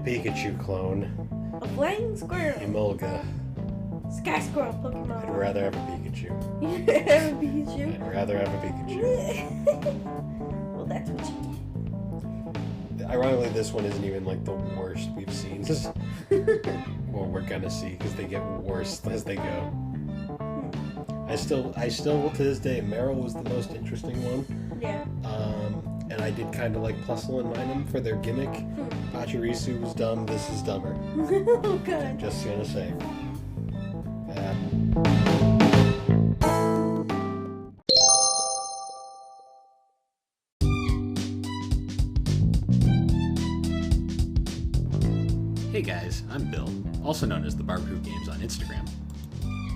Pikachu clone. A flying squirrel. Emolga. Sky squirrel Pokemon. I'd rather have a Pikachu. You'd rather have a Pikachu? I'd rather have a Pikachu. Well, that's what you get. Ironically, this one isn't even like the worst we've seen. Well, we're gonna see because they get worse as they go. I still, to this day, Meryl was the most interesting one. Yeah. And I did kind of like Plusle and Minum for their gimmick. Pachirisu was dumb. This is dumber. Oh god. Just gonna say. Hey guys, I'm Bill, also known as the Barbecue Games on Instagram.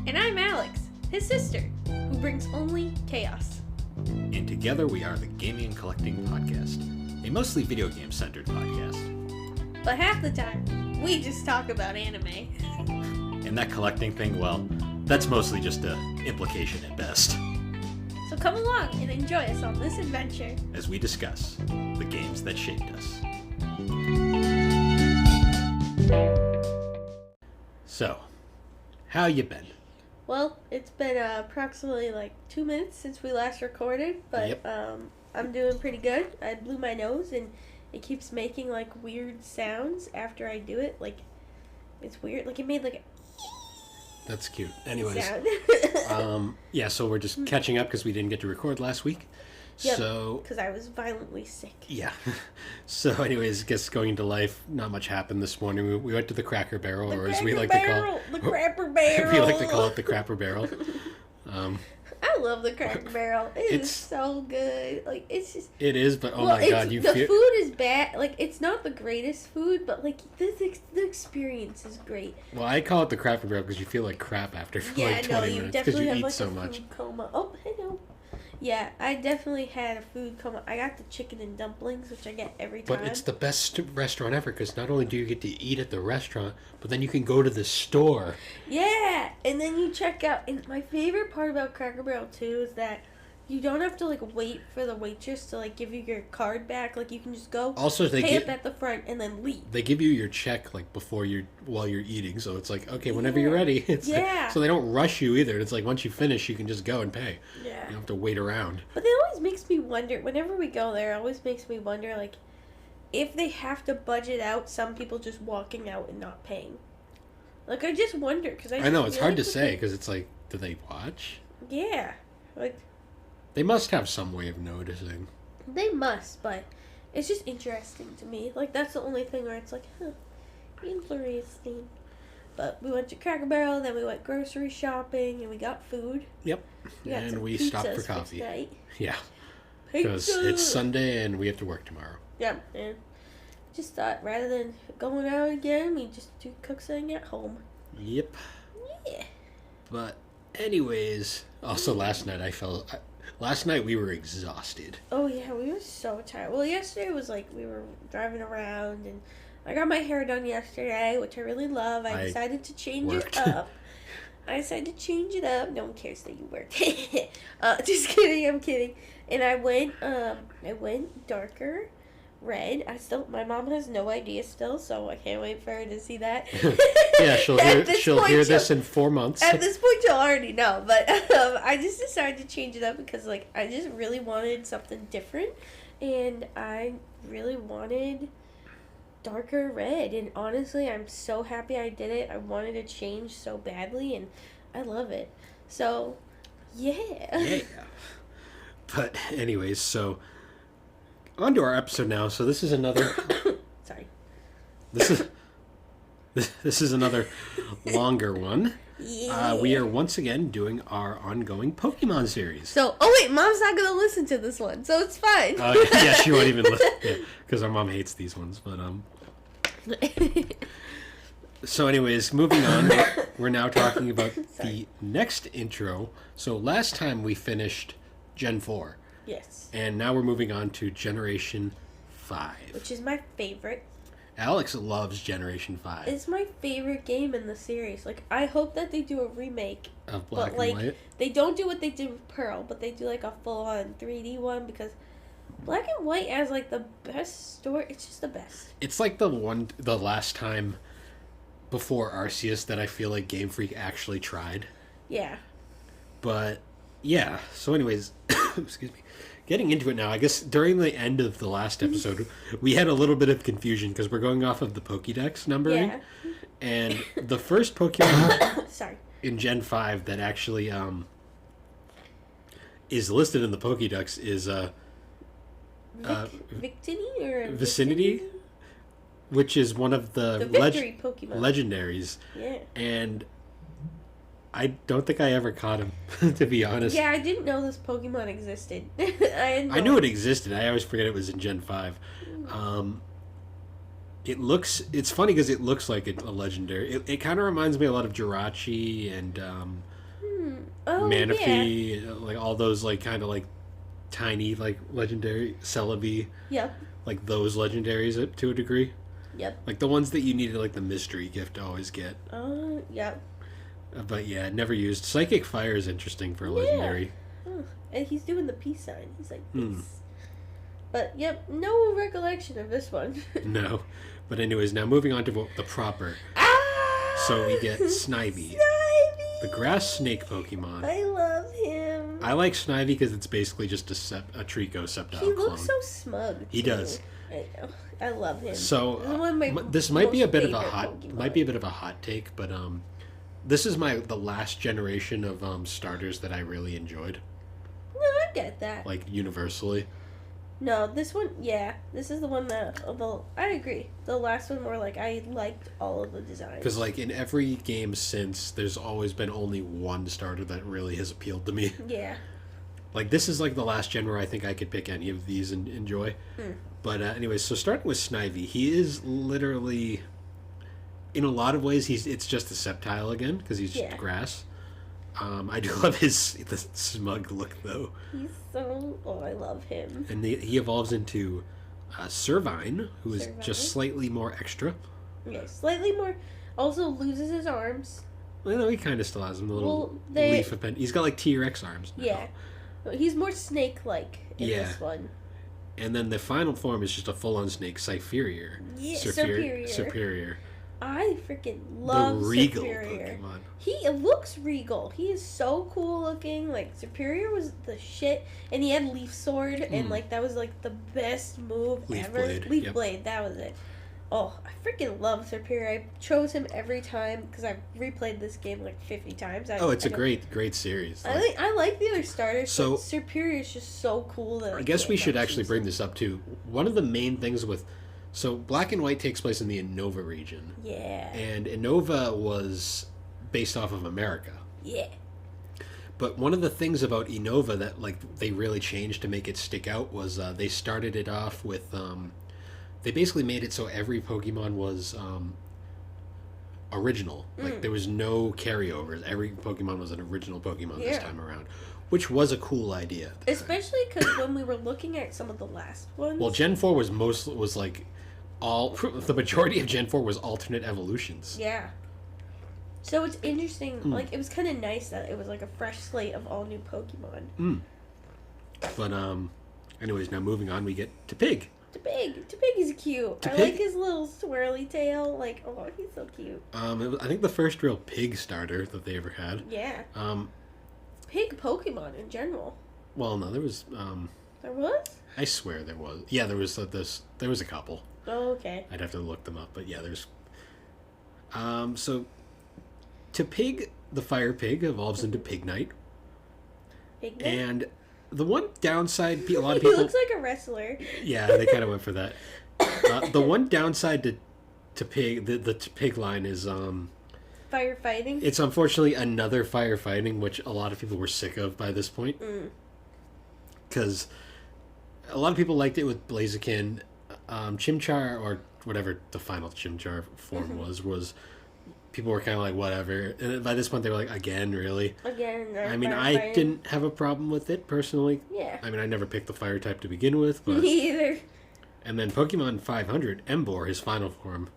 And I'm Alex, his sister, who brings only chaos. And together we are the Gaming and Collecting Podcast, a mostly video game centered podcast. But half the time, we just talk about anime. And that collecting thing, well, that's mostly just an implication at best. So come along and enjoy us on this adventure as we discuss the games that shaped us. So, how you been? Well, it's been approximately like 2 minutes since we last recorded, but Yep. I'm doing pretty good. I blew my nose and it keeps making like weird sounds after I do it. Like, it's weird. Like, it made like a That's cute. Anyways, sound. yeah, so we're just catching up because we didn't get to record last week. Yep, So, because I was violently sick. yeah. So, anyways, guess going into life, not much happened this morning. We went to the Cracker Barrel, or as we like to call the Crapper Barrel. we like to call it the Crapper Barrel. I love the Cracker Barrel. It's so good. Like, it's just. It is, but oh my god, the food is bad. Like, it's not the greatest food, but like the experience is great. Well, I call it the Crapper Barrel because you feel like crap after for like 20 minutes because you eat so much. Food coma. Oh, hello. Yeah, I definitely had a food coma. I got the chicken and dumplings, which I get every time. But it's the best restaurant ever because not only do you get to eat at the restaurant, but then you can go to the store. Yeah, and then you check out. And my favorite part about Cracker Barrel too is that you don't have to like wait for the waitress to like give you your card back. Like, you can just go pay up at the front and then leave. They give you your check like while you're eating, so it's like, okay, whenever you're ready. It's like, so they don't rush you either. It's like once you finish, you can just go and pay. Yeah. You don't have to wait around. But it always makes me wonder, whenever we go there, it always makes me wonder, like, if they have to budget out some people just walking out and not paying. Like, I just wonder, because I know, it's hard to say, because it's like, do they watch? Yeah. Like, they must have some way of noticing. They must, but it's just interesting to me. Like, that's the only thing where it's like, interesting. But we went to Cracker Barrel, then we went grocery shopping, and we got food. Yep. And we stopped for coffee. Yeah. Because it's Sunday and we have to work tomorrow. Yeah, and just thought rather than going out again, we just cook something at home. Yep. Yeah. But anyways, also last night we were exhausted. Oh yeah, we were so tired. Well, yesterday was like we were driving around and I got my hair done yesterday, which I really love. I decided to change it up. No one cares that you worked. Just kidding, I'm kidding. And I went darker red. My mom has no idea still, so I can't wait for her to see that. Yeah, she'll hear this in 4 months. At this point, she'll already know. But I just decided to change it up because, like, I just really wanted something different, and I really wanted darker red. And honestly, I'm so happy I did it. I wanted to change so badly, and I love it. So, yeah. Yeah. But anyways, so on to our episode now. So this is another. Sorry. This is another longer one. Yeah. We are once again doing our ongoing Pokemon series. So, wait, Mom's not gonna listen to this one, so it's fine. Yeah, she won't even listen because our mom hates these ones. But So, anyways, moving on. We're now talking about the next intro. So last time we finished Gen 4. Yes. And now we're moving on to Generation 5. Which is my favorite. Alex loves Generation 5. It's my favorite game in the series. Like, I hope that they do a remake. Of Black and White? They don't do what they did with Pearl, but they do, like, a full-on 3D one, because Black and White has like the best story. It's just the best. It's like the last time before Arceus that I feel like Game Freak actually tried. Yeah. But yeah. So, anyways, excuse me. Getting into it now, I guess during the end of the last episode, we had a little bit of confusion because we're going off of the Pokédex numbering. Yeah. And the first Pokemon Sorry. in Gen 5 that actually is listed in the Pokédex is Victini or Vicinity, which is one of the victory Pokemon. legendaries. Yeah. And I don't think I ever caught him, to be honest. Yeah, I didn't know this Pokemon existed. I knew it existed. I always forget it was in Gen 5. It's funny because it looks like a legendary. It kind of reminds me a lot of Jirachi and Manaphy, yeah. like all those like kind of like tiny like legendary Celebi. Yep. Like those legendaries to a degree. Yep. Like the ones that you needed like the mystery gift to always get. Yep. But yeah, never used. Psychic Fire is interesting for a legendary. Oh, and he's doing the peace sign. He's like, peace. But, yep, no recollection of this one. No. But anyways, now moving on to the proper. So we get Snivy. The grass snake Pokemon. I love him. I like Snivy because it's basically just a Trico Sceptile clone. He looks so smug. He does. I know. I love him. So this might be a bit of a hot take, but this is the last generation of starters that I really enjoyed. No, I get that. Like universally. No, this one, yeah. This is the one that, I agree. The last one where, like, I liked all of the designs. Because, like, in every game since, there's always been only one starter that really has appealed to me. Yeah. Like, this is, like, the last gen where I think I could pick any of these and enjoy. But, anyways, so starting with Snivy, he is literally, in a lot of ways, it's just a Sceptile again, because he's just grass. I do love the smug look, though. He's I love him. And he evolves into Servine, who is just slightly more extra. Yeah, slightly more. Also loses his arms. Well, no, he kind of still has them. The little leaf append. He's got like T-Rex arms now. Yeah. He's more snake-like in this one. And then the final form is just a full-on snake, Cypherior. Yeah, Superior. I freaking love the regal Superior. Pokemon. He looks regal. He is so cool looking. Like, Superior was the shit. And he had Leaf Sword, and, like, that was, like, the best move ever. Leaf Blade, that was it. Oh, I freaking love Superior. I chose him every time, because I've replayed this game, like, 50 times. It's a great series. I like the other starters, so, but Superior is just so cool. That I guess we should actually bring this up, too. One of the main things with... So, Black and White takes place in the Unova region. Yeah. And Unova was based off of America. Yeah. But one of the things about Unova that, like, they really changed to make it stick out was they started it off with... they basically made it so every Pokemon was original. Like, there was no carryovers. Every Pokemon was an original Pokemon this time around. Which was a cool idea. Especially because when we were looking at some of the last ones... Well, Gen 4 was like... the majority of Gen 4 was alternate evolutions. Yeah. So it's interesting, like, it was kind of nice that it was, like, a fresh slate of all new Pokemon. But, anyways, now moving on, we get to Pig. To Pig is cute. I like his little swirly tail. Like, oh, he's so cute. I think the first real Pig starter that they ever had. Yeah. Pig Pokemon in general. Well, no, there was, There was? I swear there was. Yeah, there was there was a couple. Oh, okay. I'd have to look them up, but yeah, there's... So, to Pig, the Fire Pig evolves into Pignite. Pignite? And the one downside, a lot of people... He looks like a wrestler. Yeah, they kind of went for that. The one downside to Pig, the Pig line is... Firefighting? It's unfortunately another firefighting, which a lot of people were sick of by this point. Because a lot of people liked it with Blaziken. Chimchar, or whatever the final Chimchar form was people were kind of like, whatever. And by this point, they were like, again, really? Again. I mean, I didn't have a problem with it, personally. Yeah. I mean, I never picked the fire type to begin with, but... Me either. And then Pokemon 500, Emboar, his final form.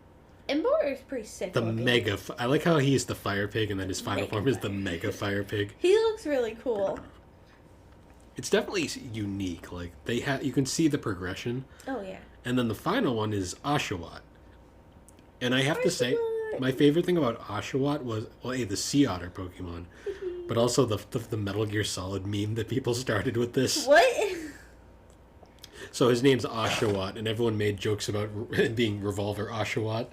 Emboar is pretty sick. I like how he's the Fire Pig, and then his final form is the Mega Fire Pig. He looks really cool. It's definitely unique. Like you can see the progression. Oh yeah. And then the final one is Oshawott. And I have to say, Oshawott. my favorite thing about Oshawott was, well, the Sea Otter Pokemon, but also the Metal Gear Solid meme that people started with this. What? So his name's Oshawott, and everyone made jokes about it being Revolver Oshawott,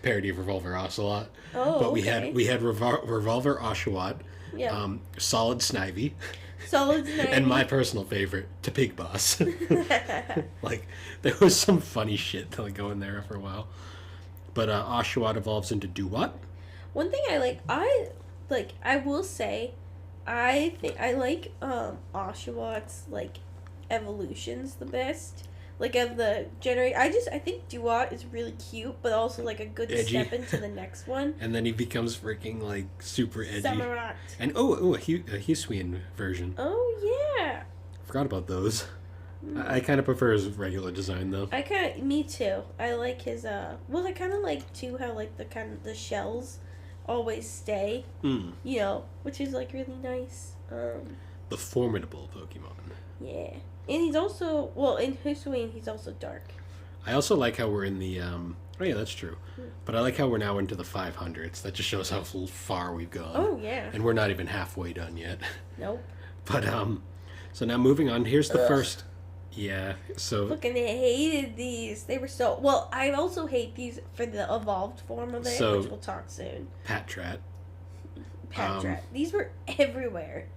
parody of Revolver Ocelot. Oh, but okay. we had Revolver Oshawott, Yeah. Solid Snivy, Solid Snake. and my personal favorite, to Pig Boss. Like, there was some funny shit like going there for a while. But Oshawott evolves into Duwat. One thing I will say, I think I like Oshawott's like evolutions the best. Like of the I think Duat is really cute, but also like a good Edgy. step into the next one. And then he becomes freaking like super edgy. Samurott. And a Hisuian version. Oh yeah. Forgot about those. I kind of prefer his regular design though. Me too. I like his well, I kind of like too how like the shells always stay. Mm. You know, which is like really nice. The formidable Pokemon. Yeah. And he's also in Hisuian he's also dark. I also like how we're in the oh yeah, that's true. But I like how we're now into the 500s. That just shows how far we've gone. Oh yeah. And we're not even halfway done yet. Nope. But so now moving on, here's the first. Yeah, so Fucking hated these. They were so well. I also hate these for the evolved form of it, which we'll talk soon. Patrat. Patrat. These were everywhere.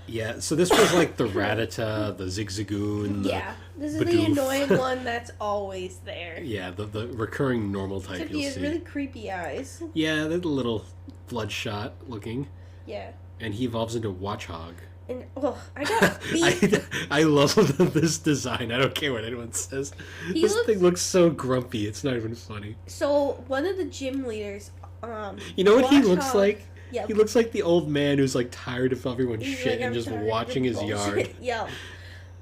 Yeah, so this was like the Rattata, the Zigzagoon, the this is the Bidoof. annoying one that's always there. Yeah, the recurring normal type Except you'll he has see. really creepy eyes. Yeah, they're a little bloodshot looking. Yeah. And he evolves into Watchog. And I got beat. I love this design. I don't care what anyone says. This thing looks so grumpy. It's not even funny. So one of the gym leaders, you know what he looks Watchog- like? Yeah. He looks like the old man who's like tired of everyone's He's shit like, and "I'm just tired of watching your his bullshit." yard. Yeah.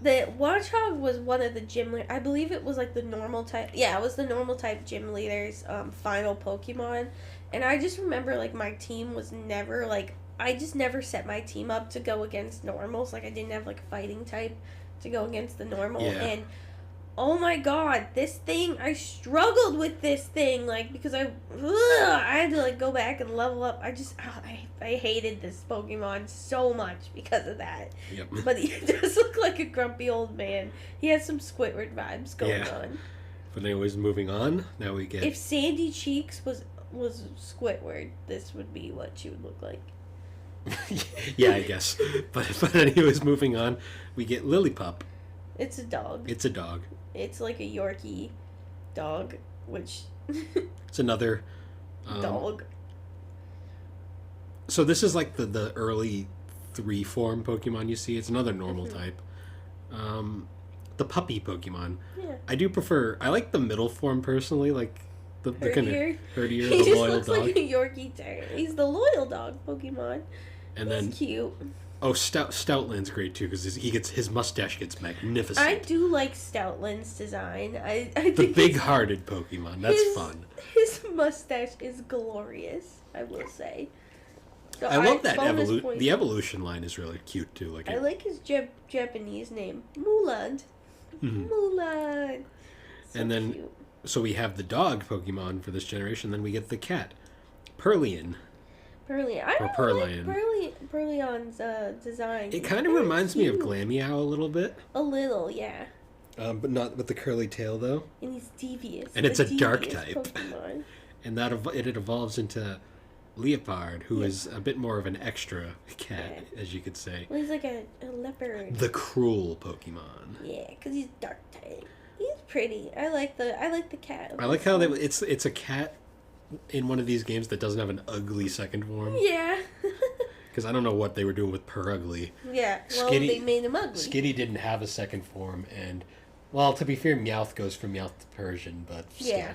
The Watchog was one of the gym leaders. I believe it was like the normal type. Yeah, it was the normal type gym leader's final Pokemon. And I just remember like my team was never like, I just never set my team up to go against normals. Like I didn't have like a fighting type to go against the normal. Yeah. And oh my god, this thing, I struggled with this thing, like, because I had to, like, go back and level up. I hated this Pokemon so much because of that. Yep. But he does look like a grumpy old man. He has some Squidward vibes going on. But anyways, moving on. Now we get... If Sandy Cheeks was Squidward, this would be what she would look like. Yeah, I guess. But anyways, moving on. We get Lillipup. It's a dog. It's a dog. It's like a Yorkie dog, which... It's another... dog. So this is like the early 3-form Pokemon you see. It's another normal type. The puppy Pokemon. Yeah. I like the middle form personally, like the kind of herdier, He the just loyal looks dog. like a Yorkie terrier. He's the loyal dog Pokemon. And He's then cute. Stoutland's great too because his mustache gets magnificent. I do like Stoutland's design. I the think big-hearted Pokemon. That's fun. His mustache is glorious, I will say. So I love that bonus points. The evolution line is really cute too. Like I like his Japanese name, Mulan. Mulan. So and then cute. so we have the dog Pokemon for this generation. Then we get the cat, Perlian. Perlian. I Or don't Perlian. like Perlion's design. It kind of reminds me of Glameow a little bit. A little, yeah. But not with the curly tail though. And he's devious. And it's a dark devious type. Pokemon. And it evolves into Leopard, who is a bit more of an extra cat, as you could say. Well, he's like a leopard. The cruel Pokemon. Yeah, because he's dark type. He's pretty. I like the cat. I like how it's a cat in one of these games that doesn't have an ugly second form. Yeah. Because I don't know what they were doing with Ugly. Yeah, well, they made him ugly. Skitty didn't have a second form, and, well, to be fair, Meowth goes from Meowth to Persian, but still. Yeah.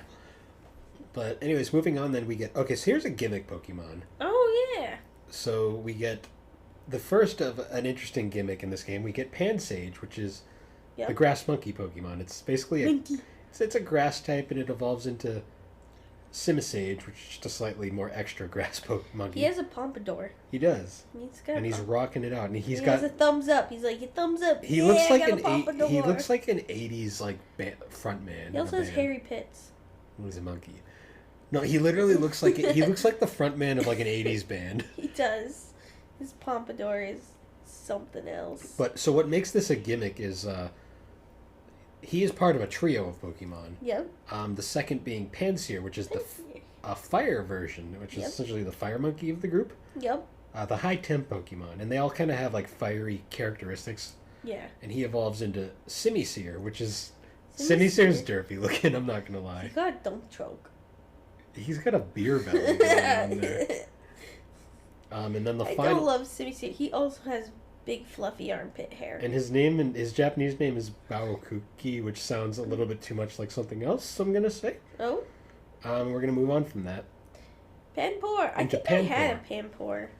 But anyways, moving on, then we get... Okay, so here's a gimmick Pokemon. Oh, yeah. So we get the first of an interesting gimmick in this game. We get Pansage, which is the grass monkey Pokemon. It's basically it's a grass type, and it evolves into Simisage, which is just a slightly more extra grass monkey. He has a pompadour. He does. He's rocking it out, and he has a thumbs up. He's like, a thumbs up. He looks like he looks like an '80s like front man. He also has hairy pits. He's a monkey. No, he literally looks like he looks like the front man of like an '80s band. He does. His pompadour is something else. But so what makes this a gimmick is he is part of a trio of Pokemon. Yep. The second being Pansear, which is a fire version, which is essentially the fire monkey of the group. Yep. The high temp Pokemon, and they all kind of have like fiery characteristics. Yeah. And he evolves into Simisear, which is Simisear's derpy looking. I'm not gonna lie. He got a dump choke. He's got a beer belly going on there. And then I don't love Simisear. He also has big fluffy armpit hair. And his Japanese name is Baokuki, which sounds a little bit too much like something else, I'm gonna say. Oh? We're gonna move on from that. Panpour. I think I had a Panpour.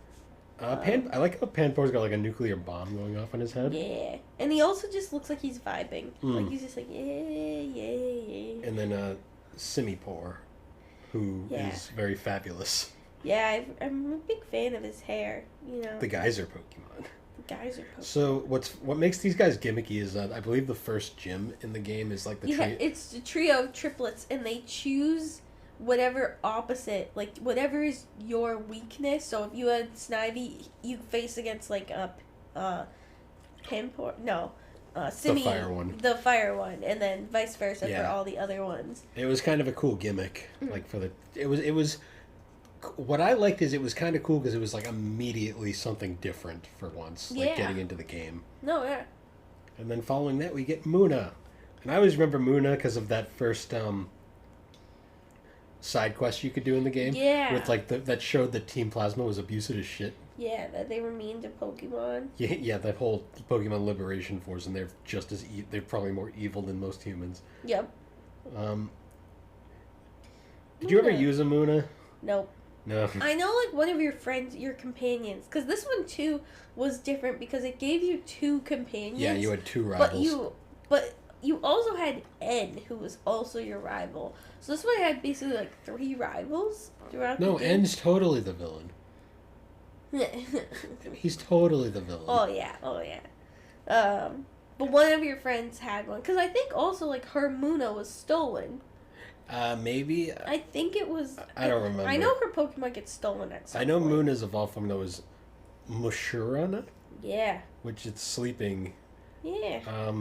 I like how Panpour's got like a nuclear bomb going off on his head. Yeah. And he also just looks like he's vibing. Like he's just like, yeah. And then Simipour, who is very fabulous. Yeah, I'm a big fan of his hair, you know. The Geyser Pokemon. So what makes these guys gimmicky is I believe the first gym in the game is like the trio. It's the trio of triplets, and they choose whatever opposite, like whatever is your weakness. So if you had Snivy, you face against like Panpour. No, Simi, the fire one, and then vice versa for all the other ones. It was kind of a cool gimmick, like it was. What I liked is it was kind of cool because it was like immediately something different for once, like getting into the game. No, yeah. And then following that, we get Muna, and I always remember Muna because of that first side quest you could do in the game. Yeah. With like that showed that Team Plasma was abusive as shit. Yeah, that they were mean to Pokemon. Yeah, that whole Pokemon Liberation Force, and they're just as they're probably more evil than most humans. Yep. Did you ever use a Muna? Nope. No. I know, like, one of your friends, your companions, because this one, too, was different because it gave you two companions. Yeah, you had two rivals. But you also had N, who was also your rival. So this one had basically, like, three rivals throughout the game. No, N's totally the villain. He's totally the villain. Oh, yeah. But one of your friends had one. Because I think also, like, her Muna was stolen. Maybe. I think it was. I don't remember. I know her Pokemon gets stolen at some point. I know point. Muna's evolved form that was Mushurana. Yeah. Which it's sleeping. Yeah.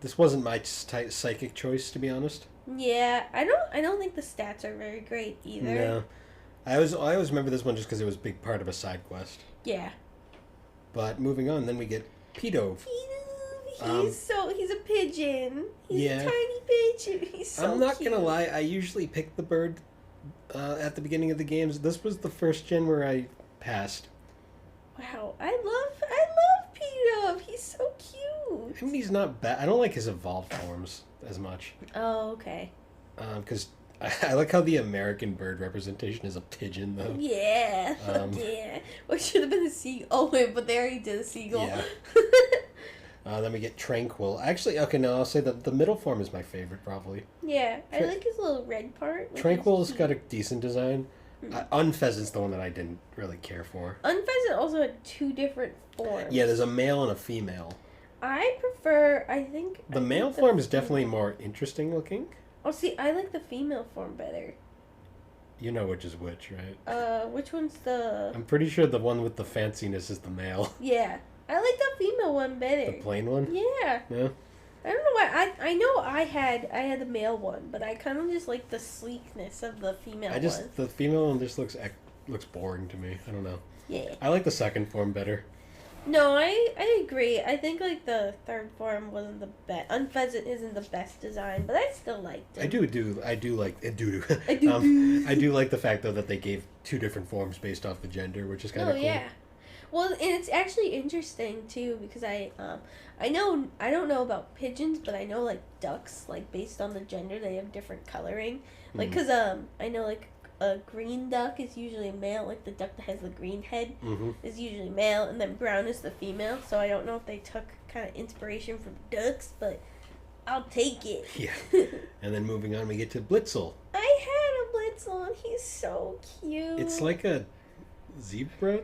This wasn't my psychic choice, to be honest. Yeah, I don't think the stats are very great either. No, I always remember this one just because it was a big part of a side quest. Yeah. But moving on, then we get Pidove. He's a pigeon. He's a tiny pigeon. He's so I'm not cute. gonna lie, I usually pick the bird at the beginning of the games. This was the first gen where I passed. Wow, I love Pidove. He's so cute. I mean, he's not bad. I don't like his evolved forms as much. Oh, okay. Because I like how the American bird representation is a pigeon, though. Yeah. Yeah. Well, it should have been a seagull. Oh, wait, but they already did a seagull. Yeah. Then we get Tranquil. Actually, okay, no, I'll say that the middle form is my favorite, probably. Yeah, I like his little red part. Tranquil's got a decent design. Unpheasant's the one that I didn't really care for. Unpheasant also had two different forms. Yeah, there's a male and a female. I prefer, The male form is definitely more interesting looking. Oh, see, I like the female form better. You know which is which, right? Which one's the... I'm pretty sure the one with the fanciness is the male. Yeah. I like the female one better. The plain one? Yeah. Yeah. I don't know why. I know I had the male one, but I kind of just like the sleekness of the female one. The female one just looks boring to me. I don't know. Yeah. I like the second form better. No, I agree. I think like the third form wasn't the best. Unpheasant isn't the best design, but I still liked it. I do like the fact though that they gave two different forms based off the gender, which is kind of cool. Yeah. Well, and it's actually interesting too because I don't know about pigeons, but I know like ducks, like based on the gender, they have different coloring. Like, cause I know like a green duck is usually male, like the duck that has the green head is usually male, and then brown is the female. So I don't know if they took kind of inspiration from ducks, but I'll take it. Yeah. And then moving on, we get to Blitzel. I pencil, and he's so cute. It's like a zebra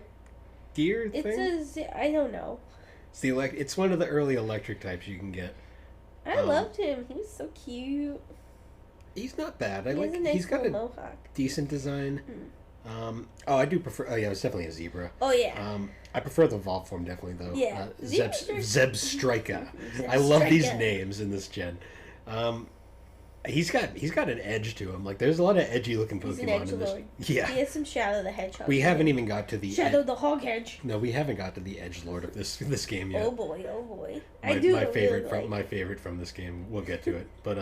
deer thing? I don't know. It's one of the early electric types you can get. I loved him. He was so cute. He's not bad. He's got a mohawk. Decent design. I do prefer. Oh yeah, it's definitely a zebra. Oh yeah. I prefer the evolved form definitely though. Yeah. Zebstrika. I love these names in this gen. He's got an edge to him. Like there's a lot of edgy looking Pokemon He's an edgelord. in this. Yeah. He has some Shadow the Hedgehog. We haven't even got to the Shadow the Hoghedge. No, we haven't got to the edgelord of this game yet. Oh boy. My favorite from this game. We'll get to it, but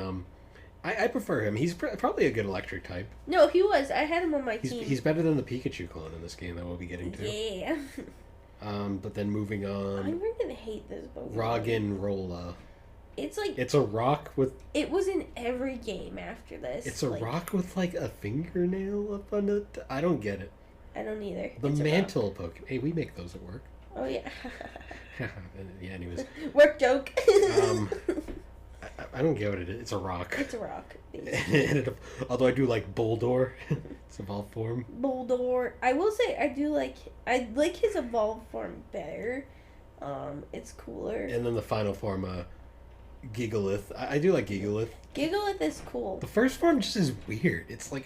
I prefer him. He's probably a good electric type. No, he was. I had him on my team. He's better than the Pikachu clone in this game that we'll be getting to. Yeah. But then moving on. I'm gonna hate this Pokemon. Roggenrola. It's a rock with. It was in every game after this. It's a rock with like a fingernail up on it. I don't get it. I don't either. The mantle Pokemon. Hey, we make those at work. Oh yeah. Yeah. Anyways. Work joke. I don't get what it is. It's a rock. It's a rock. Although I do like Boldor. It's evolved form. Boldor. I will say I like his evolved form better. It's cooler. And then the final form, Gigalith. I do like Gigalith. Gigalith is cool. The first form just is weird. It's a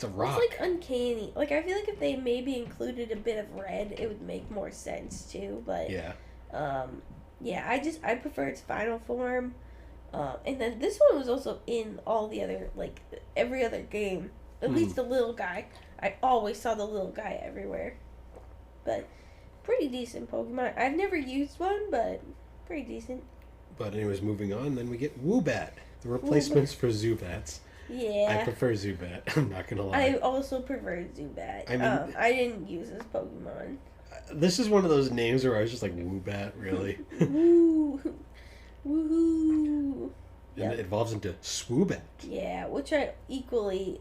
rock. It's like uncanny. Like I feel like if they maybe included a bit of red, it would make more sense too. But yeah. I prefer its final form. And then this one was also in all the other, like, every other game. At least the little guy. I always saw the little guy everywhere. But, pretty decent Pokemon. I've never used one, but pretty decent. But anyways, moving on, then we get Woobat. The replacements for Zubats. Yeah. I prefer Zubat. I'm not gonna lie. I also prefer Zubat. I mean, I didn't use this Pokemon. This is one of those names where I was just like, Woobat, really? Woo! Woohoo! And it evolves into Swoobat. Yeah, which I equally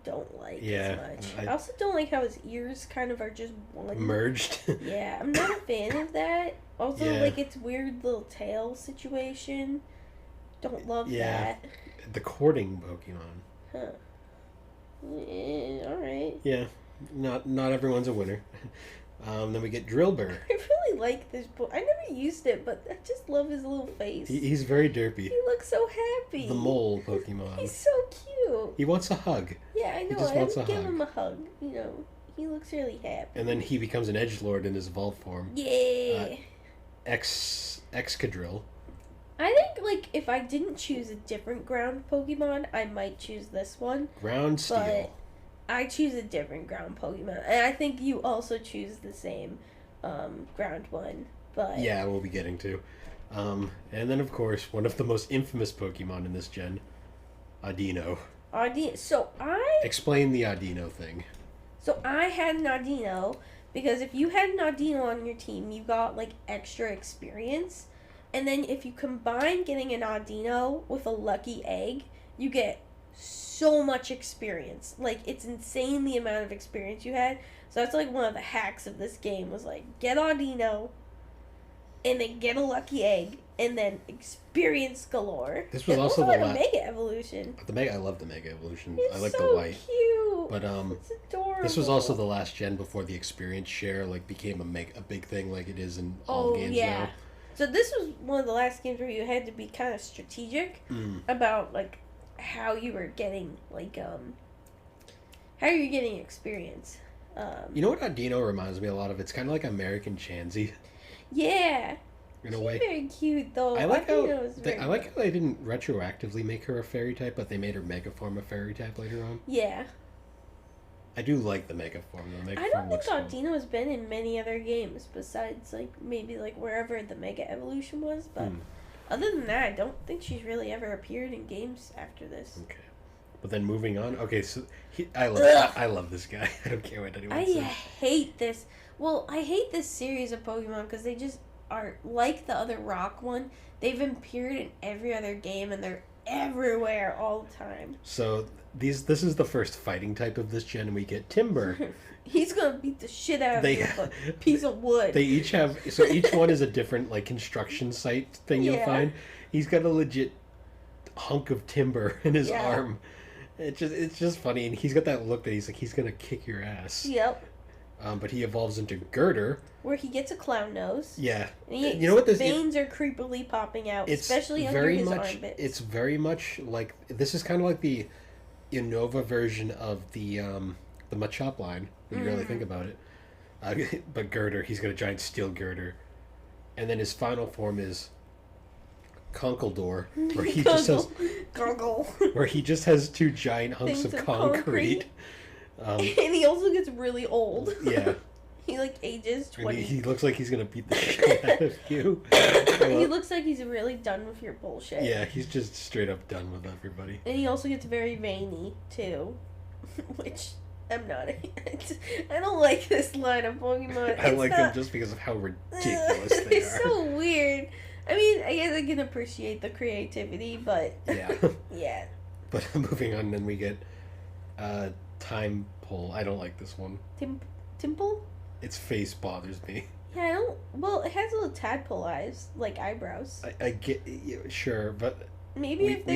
don't like as much. I also don't like how his ears kind of are just one. Merged. Yeah, I'm not a fan of that. Also, like, its weird little tail situation. Don't love that. The courting Pokemon. Huh. Yeah, alright. Yeah, not everyone's a winner. Then we get Drillbur. I really like this book. I never used it, but I just love his little face. He's very derpy. He looks so happy. The mole Pokemon. He's so cute. He wants a hug. Yeah, I know. He just wants a give hug. him a hug. You know, he looks really happy. And then he becomes an edgelord in his evolved form. Yeah. Excadrill. I think, like, if I didn't choose a different ground Pokemon, I might choose this one. Ground Steel. But I choose a different ground Pokemon. And I think you also choose the same ground one. But yeah, we'll be getting to. And then, of course, one of the most infamous Pokemon in this gen, Audino. Explain the Audino thing. So I had an Audino because if you had an Audino on your team, you got, like, extra experience. And then if you combine getting an Audino with a lucky egg, you get so much experience. Like, it's insane the amount of experience you had. So that's, like, one of the hacks of this game was, like, get Audino, and then get a lucky egg, and then experience galore. This was also the last Mega Evolution. I love the Mega Evolution. It's I like so the white. Cute. But it's adorable. this was also the last gen before the experience share like became a big thing like it is in all games now. So this was one of the last games where you had to be kind of strategic about, like, how you were getting, like, how you're getting experience. You know what Audino reminds me a lot of? It's kind of like American Chansey. Yeah. In a way. She's very cute, though. I like how they didn't retroactively make her a fairy type, but they made her Mega Form a fairy type later on. Yeah. I do like the Mega Form, though. I don't think Audino has been in many other games besides, like, maybe, like, wherever the Mega Evolution was, but other than that, I don't think she's really ever appeared in games after this. Okay. But then moving on, okay, so I love this guy. I don't care what anyone says. I hate this. Well, I hate this series of Pokemon because they just are like the other rock one. They've appeared in every other game and they're everywhere all the time. So this is the first fighting type of this gen, and we get Timber. He's gonna beat the shit out of you with a piece of wood. They each have each one is a different, like, construction site thing you'll find. He's got a legit hunk of timber in his arm. It's just funny, and he's got that look that he's gonna kick your ass. Yep. But he evolves into Girder, where he gets a clown nose. Yeah. And you know what this veins are creepily popping out, especially under his armpits. It's very much like this is kind of like the Unova version of the Machop line when you really think about it. But Girder, he's got a giant steel girder, and then his final form is Conkeldor, where he just has where he just has two giant hunks of concrete. And he also gets really old. Yeah. He like ages 20. He looks like he's gonna beat the shit out of you. He looks like he's really done with your bullshit. Yeah, he's just straight up done with everybody. And he also gets very veiny too, which I'm not. I don't like this line of Pokemon. I like them just because of how ridiculous they it's are. It's so weird. I mean, I guess I can appreciate the creativity, but yeah, yeah. But moving on, then we get Time Pull. I don't like this one. Timple? Its face bothers me. Yeah, I don't. Well, it has little tadpole eyes, like eyebrows. I get, yeah, sure, but maybe if they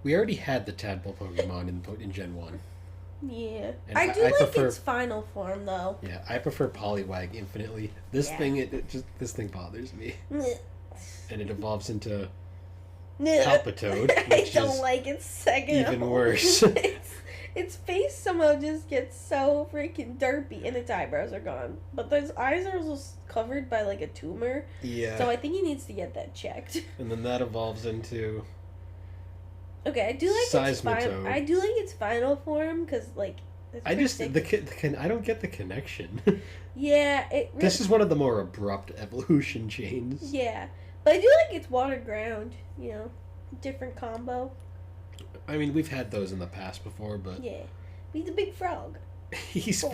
we already had the tadpole Pokemon in Gen 1. Yeah, and I do like its final form though. Yeah, I prefer Poliwag infinitely. This thing, this thing bothers me. And it evolves into Palpitoad, which I don't like its second. Even worse. Its face somehow just gets so freaking derpy, and its eyebrows are gone. But those eyes are also covered by like a tumor. Yeah. So I think he needs to get that checked. And then that evolves into. Okay, I do like Seismitoad. I do like its final form because like. I just I don't get the connection. Yeah, this is one of the more abrupt evolution chains. Yeah, but I do like its water ground. You know, different combo. I mean, we've had those in the past before, but yeah, he's a big frog. he's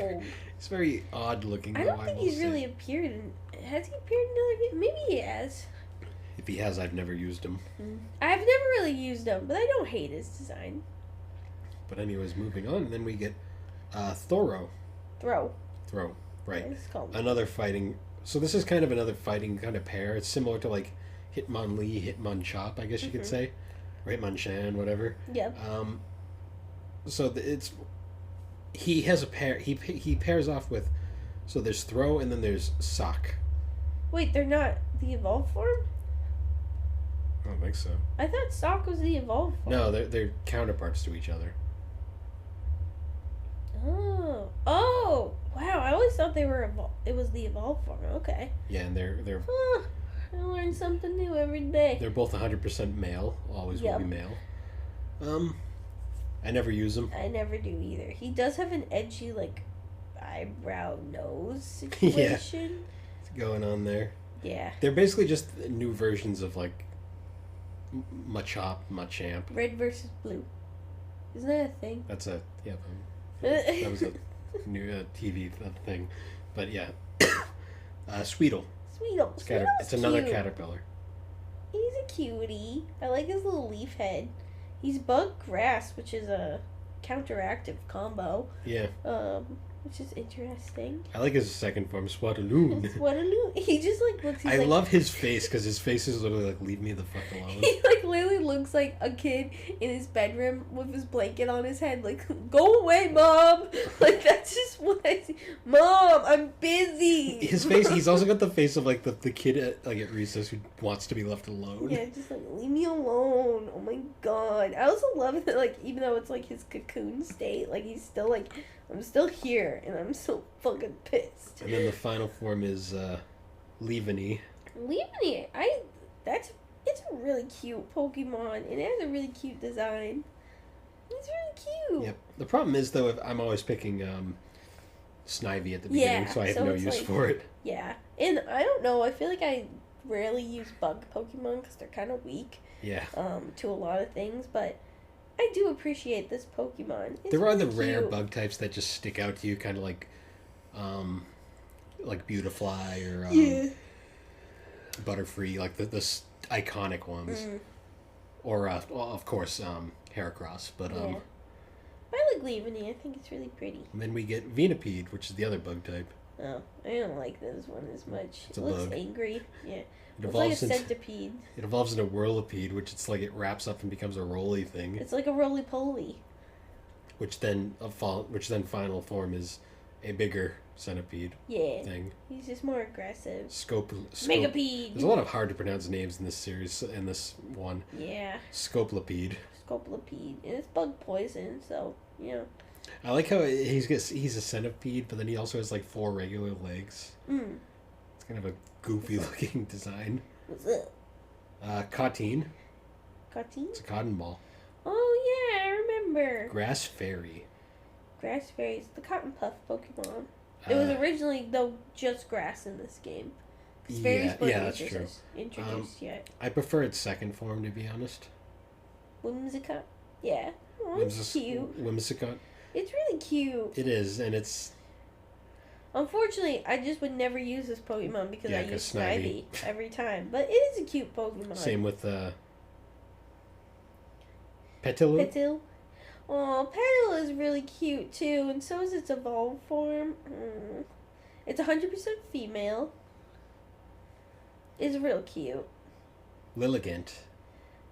very odd looking. I don't think he's really appeared in. Has he appeared in another game? Maybe he has. If he has, I've never used him. I've never really used him, but I don't hate his design. But anyways, moving on, and then we get Thoro. Throw. Right. It's called another fighting. So this is kind of another fighting kind of pair. It's similar to like Hitmonlee, Hitmonchop, I guess you could say. Or Hitmonchan, whatever. Yep. So he has a pair. He pairs off with. So there's Throw and then there's Sock. Wait, they're not the evolved form? I don't think so. I thought Sock was the evolved form. No, they're counterparts to each other. Oh! Wow! I always thought they were it was the evolved form. Okay. Yeah, and they're. I learn something new every day. They're both 100% male. Always will be male. I never use them. I never do either. He does have an edgy like eyebrow nose situation. It's going on there. Yeah. They're basically just new versions of like Machop, Machamp. Red versus blue. Isn't that a thing? That's a that was a new TV thing, but yeah. Sweetle. It's another cute. Caterpillar. He's a cutie. I like his little leaf head. He's bug grass, which is a counteractive combo. Yeah. Which is interesting. I like his second form, Swadaloon. Swadaloon. He just like looks. I love his face because his face is literally like, leave me the fuck alone. He like literally looks like a kid in his bedroom with his blanket on his head, like, go away, Mom. Like that's just what I see. Mom, I'm busy. His face. He's also got the face of like the kid at recess who wants to be left alone. Yeah, just like leave me alone. Oh my god. I also love that like even though it's like his cocoon state, like he's still like. I'm still here, and I'm so fucking pissed. And then the final form is Leaveney. Leaveney, it's a really cute Pokemon, and it has a really cute design. It's really cute. Yep. The problem is, though, I'm always picking Snivy at the beginning, so I have no use for it. Yeah, and I don't know, I feel like I rarely use bug Pokemon, because they're kind of weak. Yeah. To a lot of things, but... I do appreciate this Pokemon. There are the rare bug types that just stick out to you, kind of like Beautifly or Butterfree, like the iconic ones. Or of course Heracross, but I like Leaveney. I think it's really pretty. And then we get Venipede, which is the other bug type. Oh, I don't like this one as much. It looks angry. Yeah. It looks like a centipede. It evolves into Whirlipede, which it's like it wraps up and becomes a roly thing. It's like a roly-poly. which then final form is a bigger centipede thing. He's just more aggressive. Megapede. There's a lot of hard to pronounce names in this series, in this one. Yeah. Scopolepede. And it's bug poison, so, I like how he's a centipede, but then he also has like 4 regular legs. It's kind of a goofy looking design. What's up? Cotine. Cotine? It's a cotton ball. Oh yeah, I remember. Grass Fairy. Grass Fairy's the Cotton Puff Pokemon. It was originally, though, just grass in this game. Yeah, that's true. Introduced yet. I prefer its second form, to be honest. Whimsicott? Yeah. Oh, it's cute. Whimsicott? It's really cute. It is, and it's... Unfortunately, I just would never use this Pokemon because I use Snivy every time. But it is a cute Pokemon. Same with Petilil? Petil? Oh, Petal is really cute too, and so is its evolved form. It's 100% female. It's real cute. Lilligant.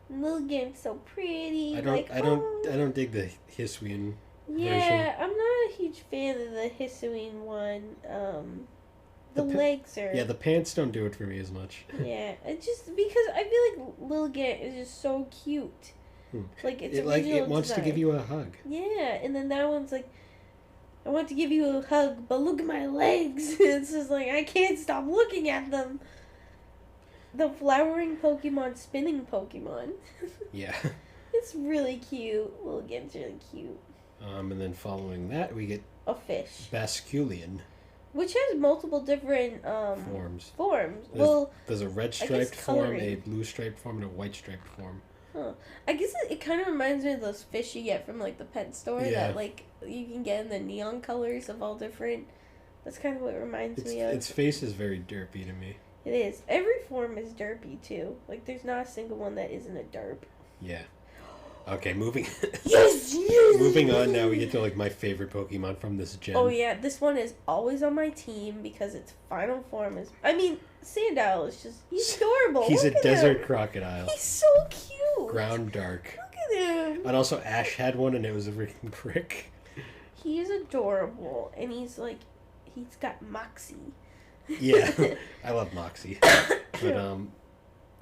Lilligant's so pretty. I don't dig the Hisuian Yeah, version. I'm not a huge fan of the Hisuian one. The legs are... Yeah, the pants don't do it for me as much. Yeah, it's just because I feel like Lilligant is just so cute. Like, it's original it wants design. to give you a hug. Yeah, and then that one's like, I want to give you a hug, but look at my legs. It's just like, I can't stop looking at them. The flowering Pokemon, spinning Pokemon. Yeah. It's really cute. Lilligant's really cute. And then following that, we get a fish. Basculian. Which has multiple different forms. There's a red striped form, a blue striped form, and a white striped form. Huh. I guess it kind of reminds me of those fish you get from like the pet store that like you can get in the neon colors of all different. That's kind of what it reminds me of. Its face is very derpy to me. It is. Every form is derpy too. Like there's not a single one that isn't a derp. Yeah. Okay, moving. Yes. Moving on now, we get to like my favorite Pokemon from this gen. Oh yeah, this one is always on my team because its final form is. I mean, Sandile is just—he's adorable. He's a desert crocodile. He's so cute. Ground dark. Look at him. And also, Ash had one, and it was a freaking prick. He is adorable, and he's got Moxie. Yeah, I love Moxie. But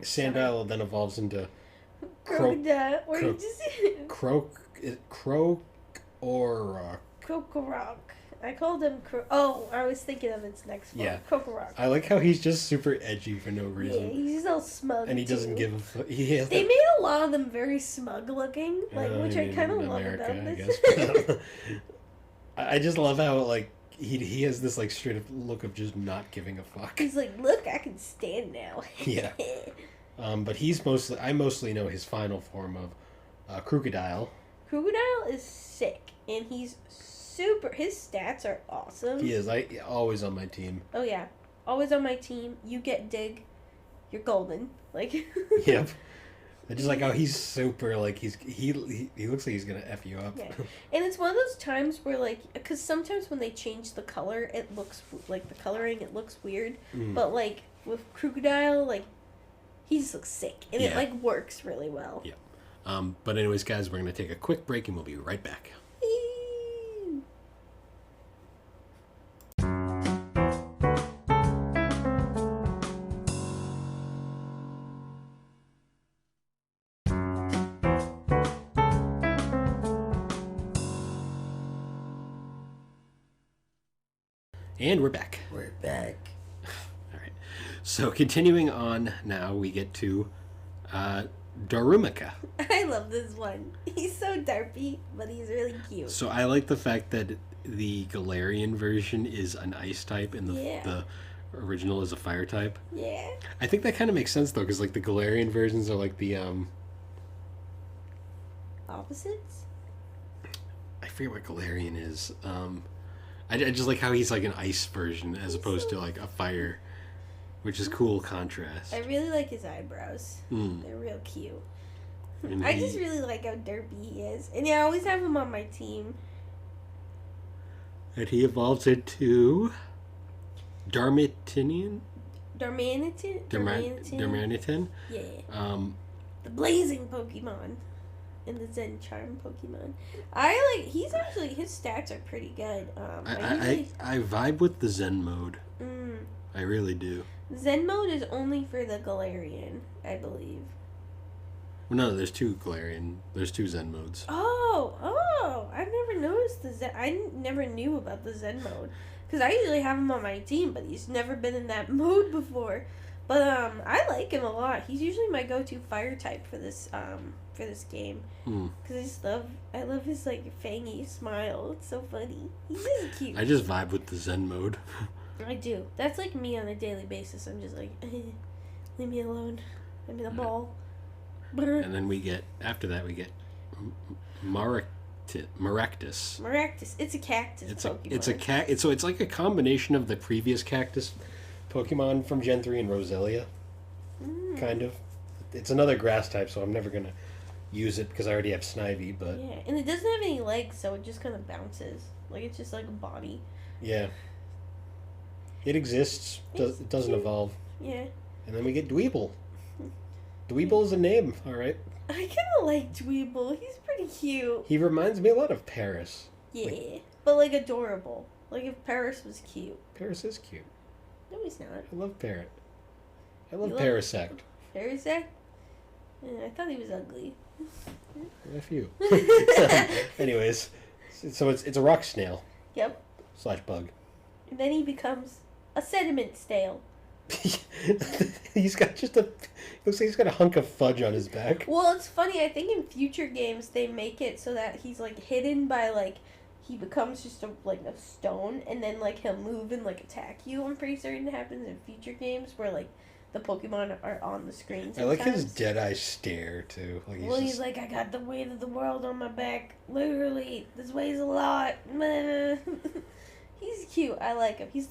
Sandile then evolves into Crocodile. Krokorok. I called him I was thinking of its next form. Yeah. Krokorok. I like how he's just super edgy for no reason. Yeah, he's all smug. And he doesn't give a fuck. They made a lot of them very smug looking, which I kind of love about this. I guess. I just love how like he has this like straight up look of just not giving a fuck. He's like, look, I can stand now. Yeah. But I mostly know his final form of Crocodile. Crocodile is sick, and he's his stats are awesome. He is. Always on my team. Oh yeah, always on my team. You get dig, you're golden. Like. Yep. I just like how he's super like he looks like he's gonna F you up. Yeah. And it's one of those times where like, because sometimes when they change the color, it looks like the coloring it looks weird, but like with Crocodile, like he just looks sick, and it like works really well. Yeah. But anyways, guys, we're gonna take a quick break, and we'll be right back. And we're back. We're back. All right. So continuing on now, we get to Darumaka. I love this one. He's so derpy, but he's really cute. So I like the fact that the Galarian version is an ice type and the original is a fire type. Yeah. I think that kind of makes sense though, because like the Galarian versions are like the opposites? I forget what Galarian is. I just like how he's like an ice version as opposed to like a fire, which is cool contrast. I really like his eyebrows. They're real cute. I just really like how derpy he is. And I always have him on my team. And he evolves into Darmanitan? Darmanitan? Yeah. The blazing Pokemon. and the Zen Charm Pokemon. I like. He's actually his stats are pretty good. I vibe with the Zen mode. Mm, I really do. Zen mode is only for the Galarian, I believe. Well, no, there's two Galarian. There's two Zen modes. Oh! I've never noticed the Zen. I never knew about the Zen mode because I usually have him on my team, but he's never been in that mode before. But I like him a lot. He's usually my go-to fire type for this game because I love his like fangy smile. It's so funny. He's just cute. I just vibe with the Zen mode. I do. That's like me on a daily basis. I'm just like, leave me alone. I'm in a ball. And then after that we get Maractus. Maractus. It's a cactus Pokemon. So it's like a combination of the previous cactus Pokemon from Gen 3 and Roselia. Kind of. It's another grass type, so I'm never going to use it because I already have Snivy, but... Yeah, and it doesn't have any legs, so it just kind of bounces. Like, it's just like a body. Yeah. It exists. It doesn't evolve. Yeah. And then we get Dweeble. Dweeble is a name, alright. I kind of like Dweeble. He's pretty cute. He reminds me a lot of Paris. Yeah, but like adorable. Like if Paris was cute. Paris is cute. No, he's not. I love Parrot. I love Parasect. Parasect? I thought he was ugly. F you. Anyways, so it's a rock snail. Yep. / bug. And then he becomes a sediment snail. He's got looks like he's got a hunk of fudge on his back. Well, it's funny. I think in future games they make it so that he's like hidden by like he becomes just a stone, and then like he'll move and like attack you. I'm pretty certain it happens in future games where like the Pokemon are on the screen sometimes. I like his dead-eye stare too. Like he's like, I got the weight of the world on my back. Literally, this weighs a lot. He's cute. I like him. He's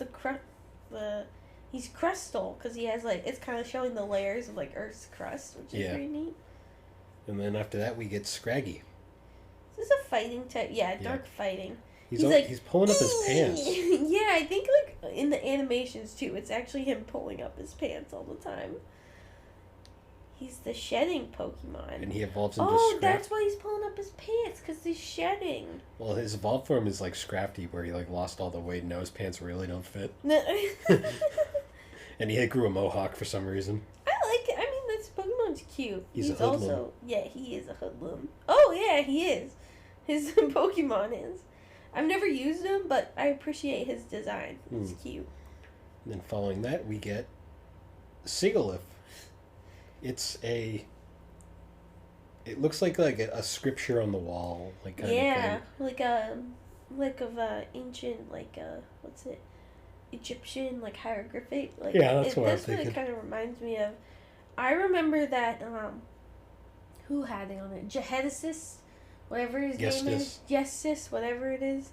he's crustal because he has like it's kind of showing the layers of like Earth's crust, which is pretty neat. And then after that we get Scraggy. Is this a fighting type? Yeah, dark fighting. He's pulling up his pants. Yeah, I think like in the animations too, it's actually him pulling up his pants all the time. He's the shedding Pokemon. And he evolves into Scrap. That's why he's pulling up his pants, because he's shedding. Well, his evolved form is like Scrafty, where he like lost all the weight and now his pants really don't fit. And he grew a mohawk for some reason. I like it. I mean, this Pokemon's cute. He's a hoodlum. Also, yeah, he is a hoodlum. Oh, yeah, he is. His Pokemon is. I've never used him, but I appreciate his design. It's cute. And then following that, we get Sigalith. It looks like a scripture on the wall, like kind of thing. like of ancient what's it, Egyptian hieroglyphic. That's what it kind of reminds me of. I remember that who had it on it? Jehedesis, whatever his name is. Gestis, whatever it is.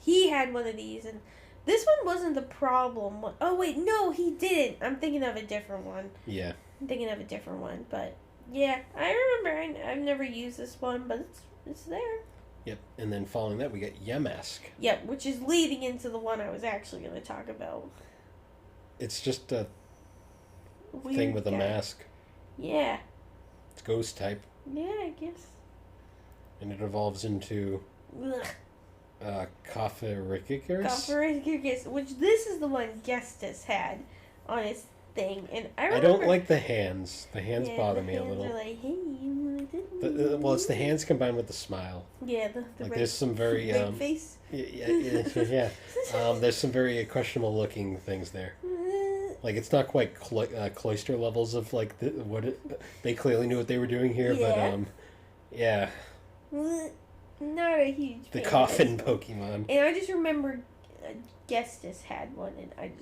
He had one of these, and this one wasn't the problem. Oh wait, no, he didn't. I'm thinking of a different one. Yeah. I'm thinking of a different one, but yeah, I remember. I've never used this one, but it's there. Yep, and then following that, we get Yamask. Yep, which is leading into the one I was actually going to talk about. It's just a thing with a mask. Yeah. It's ghost type. Yeah, I guess. And it evolves into Cophoricus, which this is the one Gestus had on his thing, and I don't like the hands. The hands bother me a little. The hands are like, hey, you well, it's the hands combined with the smile. Yeah, the there's some very face. Yeah. There's some very questionable looking things there. Like it's not quite cloister levels of they clearly knew what they were doing here, but yeah. Not a huge. The coffin Pokemon. And I just remember Gestus had one, and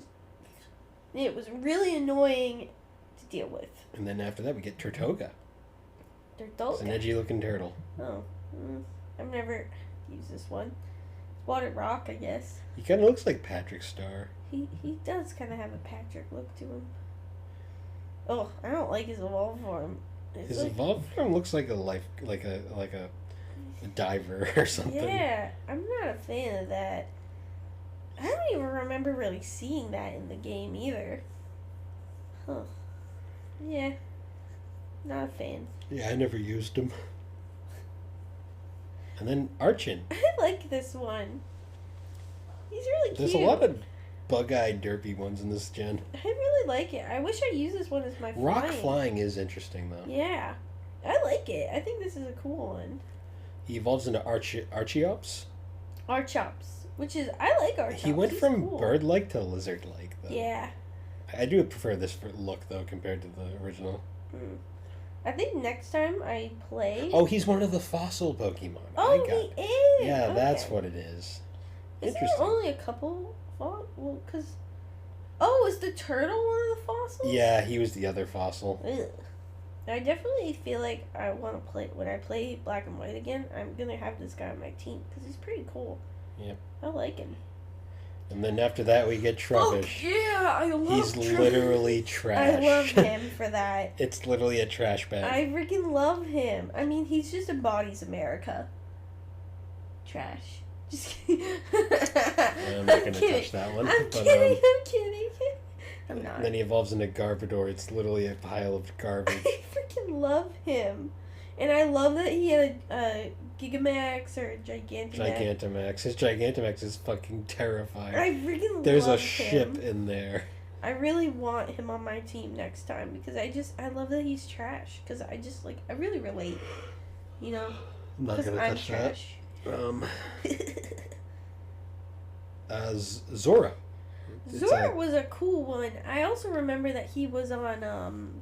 it was really annoying to deal with. And then after that, we get Turtoga. Turtoga? It's an edgy-looking turtle. Oh. I've never used this one. It's Water Rock, I guess. He kind of looks like Patrick Star. He does kind of have a Patrick look to him. Oh, I don't like his evolved form. His evolved form looks like a diver or something. Yeah, I'm not a fan of that. I don't even remember really seeing that in the game either. Huh. Yeah. Not a fan. Yeah, I never used him. And then Archon. I like this one. He's really cute. There's a lot of bug-eyed derpy ones in this gen. I really like it. I wish I used this one as my Rock flying is interesting though. Yeah. I like it. I think this is a cool one. He evolves into Archeops. Archops. Which is, I like Archops. He went from cool. bird-like to lizard-like though. Yeah. I do prefer this look though compared to the original. I think next time I play... Oh, he's one of the fossil Pokemon. Oh, he is! Yeah, okay. That's what it is. Is there only a couple? Well, because... Oh, is the turtle one of the fossils? Yeah, he was the other fossil. Ugh. I definitely feel like I want to play... When I play Black and White again, I'm going to have this guy on my team, because he's pretty cool. Yep. I like him. And then after that, we get Trubbish. Oh, yeah, I love He's Trubbish. literally trash. I love him for that. It's literally a trash bag. I freaking love him. I mean, he's just embodies America. Trash. Just kidding. I'm not going to touch that one. I'm kidding. I'm not. And then he evolves into Garbodor. It's literally a pile of garbage. I freaking love him. And I love that he had a Gigamax or a Gigantamax. Gigantamax. His Gigantamax is fucking terrifying. I freaking There's love a ship him. in there. I really want him on my team next time because I love that he's trash because I really relate, you know, I'm not gonna touch trash. that. Zora. Zora was a cool one. I also remember that he was on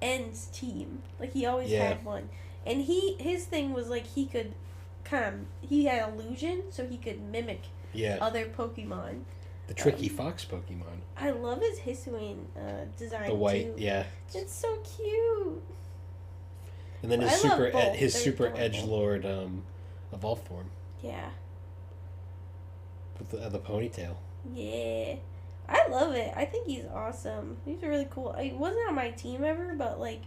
N's team. Like he always had one. And his thing was like he could he had illusion so he could mimic other Pokemon. The tricky fox Pokemon. I love his Hisuian design. The white, too. yeah. It's so cute. And then his super edgelord evolved form. Yeah. With the ponytail. Yeah. I love it. I think he's awesome. He's really cool. He wasn't on my team ever, but like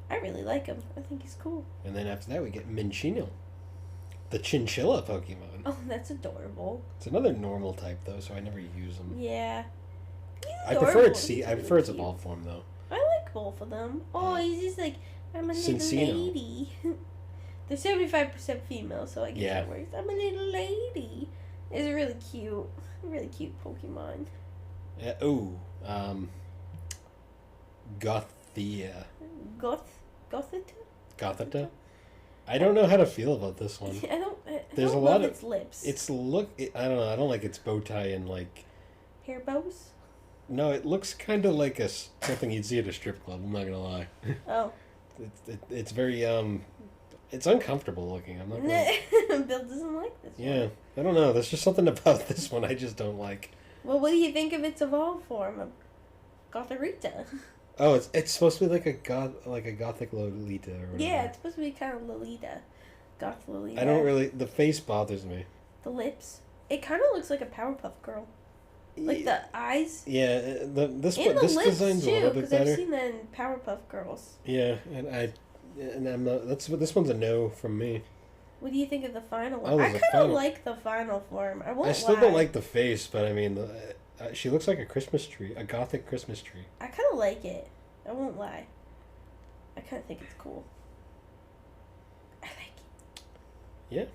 I really like him. I think he's cool. And then after that we get Minccino. The chinchilla Pokemon. Oh, that's adorable. It's another normal type though, so I never use them. Yeah. I prefer its evolved form though. I like both of them. Oh, he's just like I'm a little lady. They're 75% female, so I guess that works. I'm a little lady. It's really cute. Really cute Pokemon. Gothita. Gothita? I don't know how to feel about this one. I don't There's a lot of its lips. I don't know. I don't like its bow tie and like hair bows. No, it looks kind of like something you'd see at a strip club. I'm not gonna lie. Oh. It's very it's uncomfortable looking. I'm not gonna... Bill doesn't like this one. Yeah, I don't know. There's just something about this one I just don't like. Well, what do you think of its evolved form of Gothorita? Oh, it's supposed to be like a gothic Lolita or whatever. Yeah, it's supposed to be kind of Lolita. Goth Lolita. I don't really... The face bothers me. The lips. It kind of looks like a Powerpuff Girl. Like the eyes. Yeah, this design's a little bit better. I've seen that in Powerpuff Girls. Yeah, and I'm not... This one's a no from me. What do you think of the final one? Oh, I kind of like the final form. I still don't like the face, but I mean... she looks like a Christmas tree, a gothic Christmas tree. I kind of like it. I won't lie. I kind of think it's cool. I like it. Yeah.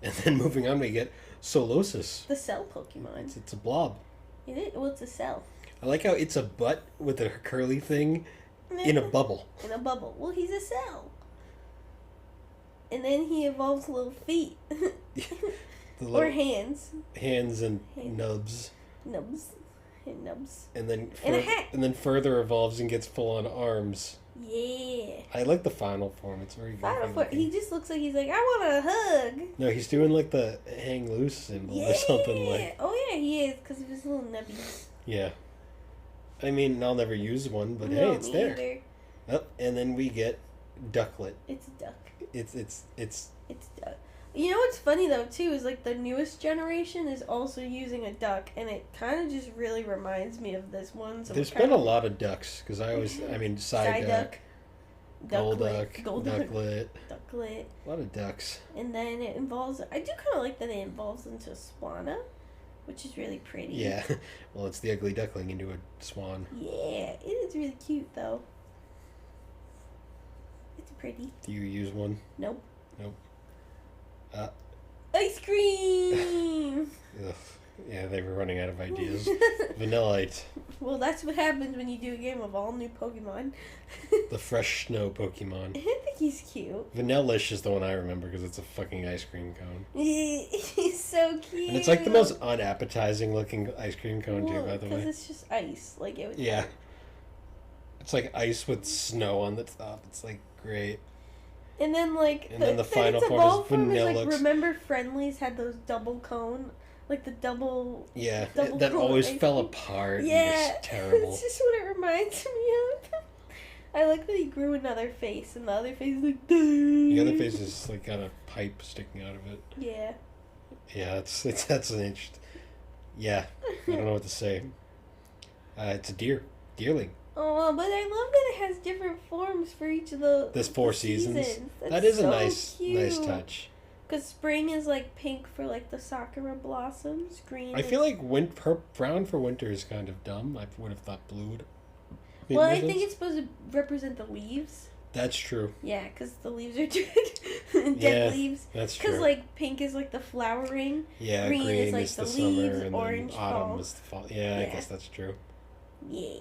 And then moving on, we get Solosis. The cell Pokemon. It's a blob. It is. Well, it's a cell. I like how it's a butt with a curly thing in a bubble. In a bubble. Well, he's a cell. And then he evolves little feet. Or hands. Hands and nubs. Nubs. And nubs. And then and a hat. And then further evolves and gets full on arms. Yeah. I like the final form. It's very good. He just looks like he's like, I want a hug. No, he's doing like the hang loose symbol or something like. Oh yeah, he is because of his little nubbies. Yeah. I mean, I'll never use one, but hey, it's there. Either. Oh, and then we get Ducklet. It's a duck. It's duck. You know what's funny though too is like the newest generation is also using a duck, and it kind of just really reminds me of this one. So there's been a lot of ducks because I mean Psyduck, Golduck, Ducklet. A lot of ducks. And then it involves. I do kind of like that it involves into Swanna, which is really pretty. Yeah, well, it's the ugly duckling into a swan. Yeah, it is really cute though. It's pretty. Do you use one? Nope. Uh, Ice cream! ugh. Yeah, they were running out of ideas. Vanillite. Well, that's what happens when you do a game of all new Pokemon. The fresh snow Pokemon. I think he's cute. Vanillish is the one I remember because it's a fucking ice cream cone. He's so cute. And it's like the most unappetizing looking ice cream cone, too, by the way. Because it's just ice. Like it would. Yeah. It's like ice with snow on the top. It's like great. And then like the final its form evolved is form is Vanillix. like, remember Friendlies had those double cone, like the double. Yeah, double that cone always ice fell cream. apart. Yeah, And it was terrible. it's just what it reminds me of. I like that he grew another face, and the other face is like. The other face is like got a pipe sticking out of it. Yeah. Yeah, that's an interest. Yeah, I don't know what to say. It's a deerling. Oh, but I love that it has different forms for each of the. There's 4 the seasons. That's That is so a nice cute. touch. Because spring is like pink for like the sakura blossoms. Green. I feel like brown for winter is kind of dumb. I would have thought blue would. Well, I think it's supposed to represent the leaves. That's true. Yeah, because the leaves are dead leaves. That's true. Because like pink is like the flowering. Yeah, green is like the leaves, summer, and orange then autumn fall. is the fall. Yeah, I guess that's true. Yeah,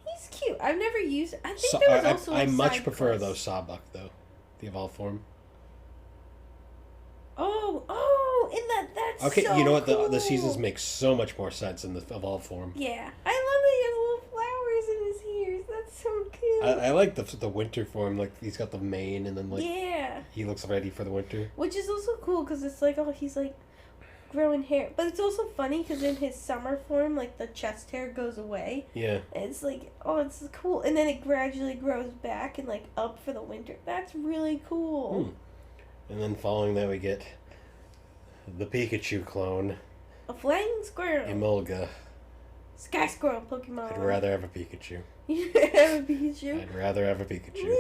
he's cute. I've never used. I think So, there was also. I a much side prefer quest. those Sawbuck though, the evolved form. Oh, and that's Okay, so you know what? cool. The seasons make so much more sense in the evolved form. Yeah, I love that he has little flowers in his ears. That's so cute. I like the winter form. Like he's got the mane, and then like Yeah, he looks ready for the winter. which is also cool because it's like, oh, he's like growing hair, but it's also funny because in his summer form, like the chest hair goes away. Yeah. And it's like, oh, it's cool, and then it gradually grows back and like up for the winter. That's really cool. And then following that, we get the Pikachu clone, A flying squirrel. Emolga. Sky squirrel Pokemon. I'd rather have a Pikachu. You have a Pikachu? I'd rather have a Pikachu.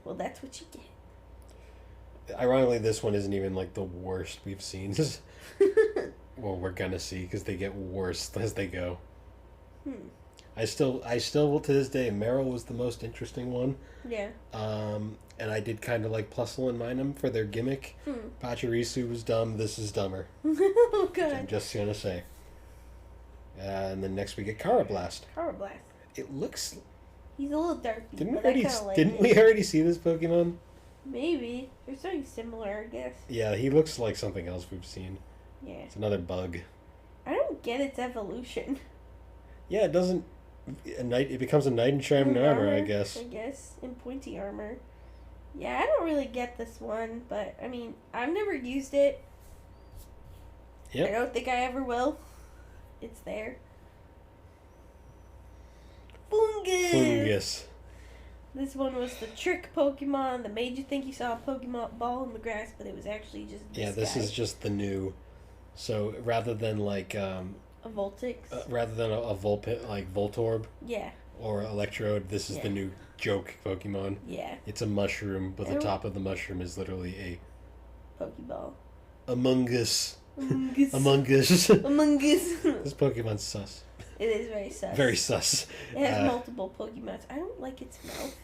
Well, that's what you get. Ironically, this one isn't even like the worst we've seen. Well, we're gonna see because they get worse as they go. I still will to this day. Meryl was the most interesting one. Yeah. And I did kind of like Plusle and Minum for their gimmick. Pachirisu was dumb. This is dumber. Oh, I'm God. just gonna say. And then next we get Carablast. Carablast. It looks. He's a little dark. Didn't Like we already see this Pokemon? Maybe. There's something similar, I guess. Yeah, he looks like something else we've seen. Yeah. It's another bug. I don't get its evolution. Yeah, it doesn't. It becomes a knight in shining armor, I guess. In pointy armor. Yeah, I don't really get this one, but I mean, I've never used it. Yep. I don't think I ever will. It's there. Fungus. This one was the trick Pokemon that made you think you saw a Pokemon ball in the grass, but it was actually just This guy. is just the new. So rather than like a Voltix. rather than a Volpit like Voltorb Yeah. or Electrode, this is the new joke Pokemon. Yeah. It's a mushroom, but the top of the mushroom is literally a Pokeball. Among Us. Among Us. Among Us. Among Us. This Pokemon's sus. It is very sus. Very sus. It has multiple Pokemons. I don't like its mouth.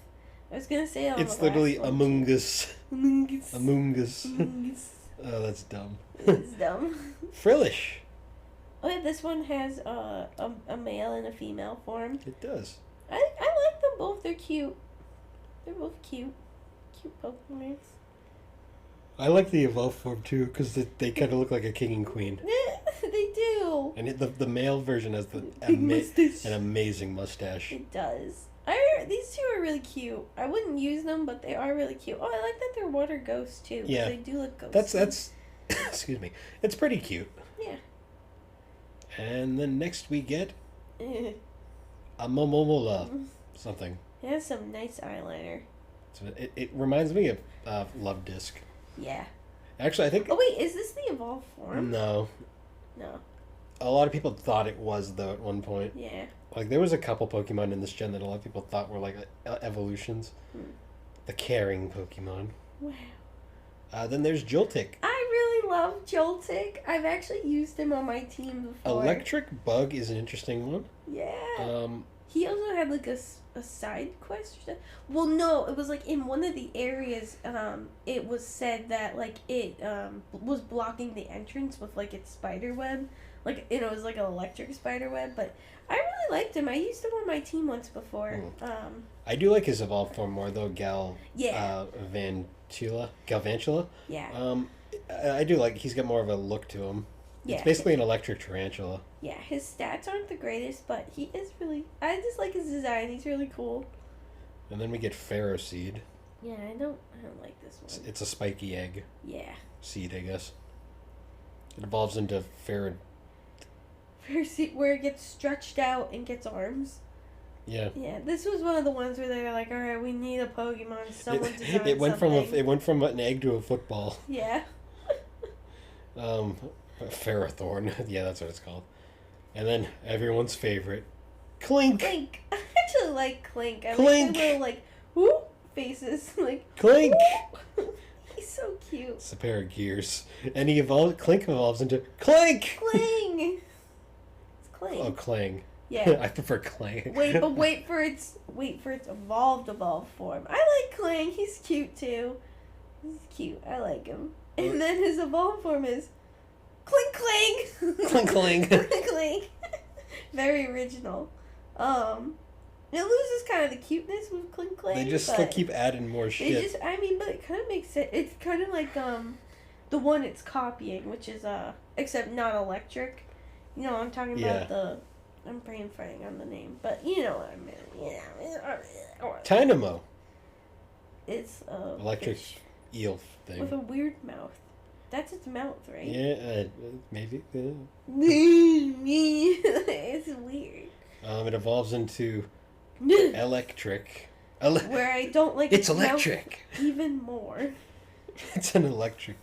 I was gonna say on It's the literally last one, Among too. Us. Among Us. Among Us. Among Us. Oh, that's dumb. It's dumb. Frillish. Oh yeah, this one has a male and a female form. It does. I like them both. They're cute. They're both cute. Cute Pokemons. I like the evolved form too because they kind of look like a king and queen. They do. And the male version has mustache. an amazing mustache. It does. These two are really cute. I wouldn't use them, but they are really cute. Oh, I like that they're water ghosts too. Yeah. They do look ghosty. That's excuse me. It's pretty cute. Yeah. And then next we get Eh. a Momomola something. It has some nice eyeliner. So it reminds me of Love Disc. Yeah. Actually, I think. Oh wait, is this the evolved form? No. No. A lot of people thought it was though at one point. Yeah. Like there was a couple Pokemon in this gen that a lot of people thought were like evolutions. The caring Pokemon. Wow. Then there's Joltik. I really love Joltik. I've actually used him on my team before. Electric Bug is an interesting one. Yeah. He also had like a side quest or something. Well, no, it was like in one of the areas. It was said that like it was blocking the entrance with like its spider web, like it was like an electric spider web. But I really liked him. I used him on my team once before. I do like his evolved form more though, Yeah. Galvantula. Yeah. I do like. He's got more of a look to him. Yeah. It's basically an electric tarantula. Yeah, his stats aren't the greatest, but he is really. I just like his design. He's really cool. And then we get Pharaoh Seed. Yeah, I don't like this one. It's a spiky egg. Yeah. Seed, I guess. It evolves into Pharaoh Seed, where it gets stretched out and gets arms. Yeah. Yeah, this was one of the ones where they were like, all right, we need a Pokemon. Someone design it went something. it went from an egg to a football. Yeah. Ferrothorn. Yeah, that's what it's called. And then everyone's favorite, Clink. Clink. I actually like Clink. I Clink. like the little like whoop faces. Like Clink. whoop. He's so cute. It's a pair of gears, and Clink evolves into Clank. Cling. It's Cling. Oh, Clang. Yeah. I prefer Clang. Wait for its evolved form. I like Clang. He's cute too. He's cute. I like him. And then his evolved form is Clink Clang. Clink Clang. Clink Clang. Very original. It loses kind of the cuteness with Clink Clang. They just keep adding more shit. But it kind of makes sense. It's kind of like the one it's copying, which is except not electric. You know, I'm talking about I'm brain farting on the name, but you know what I mean. Yeah. Dynamo. It's Electric fish eel thing. with a weird mouth. That's its mouth, right? Yeah, maybe. It's weird. It evolves into electric. Where I don't like It's electric. Even more. It's an electric.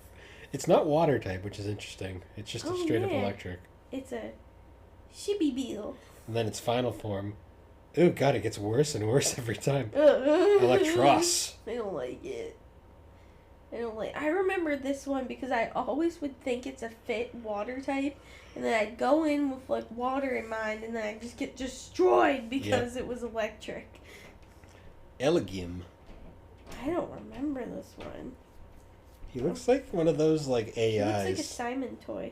It's not water type, which is interesting. It's just a straight up electric. It's a shibby beetle. And then its final form. Oh god, it gets worse and worse every time. Electros. I don't like it. I remember this one because I always would think it's a fit water type, and then I'd go in with like water in mind, and then I'd just get destroyed because it was electric. Elegim. I don't remember this one. He looks like one of those like AIs. He looks like a Simon toy.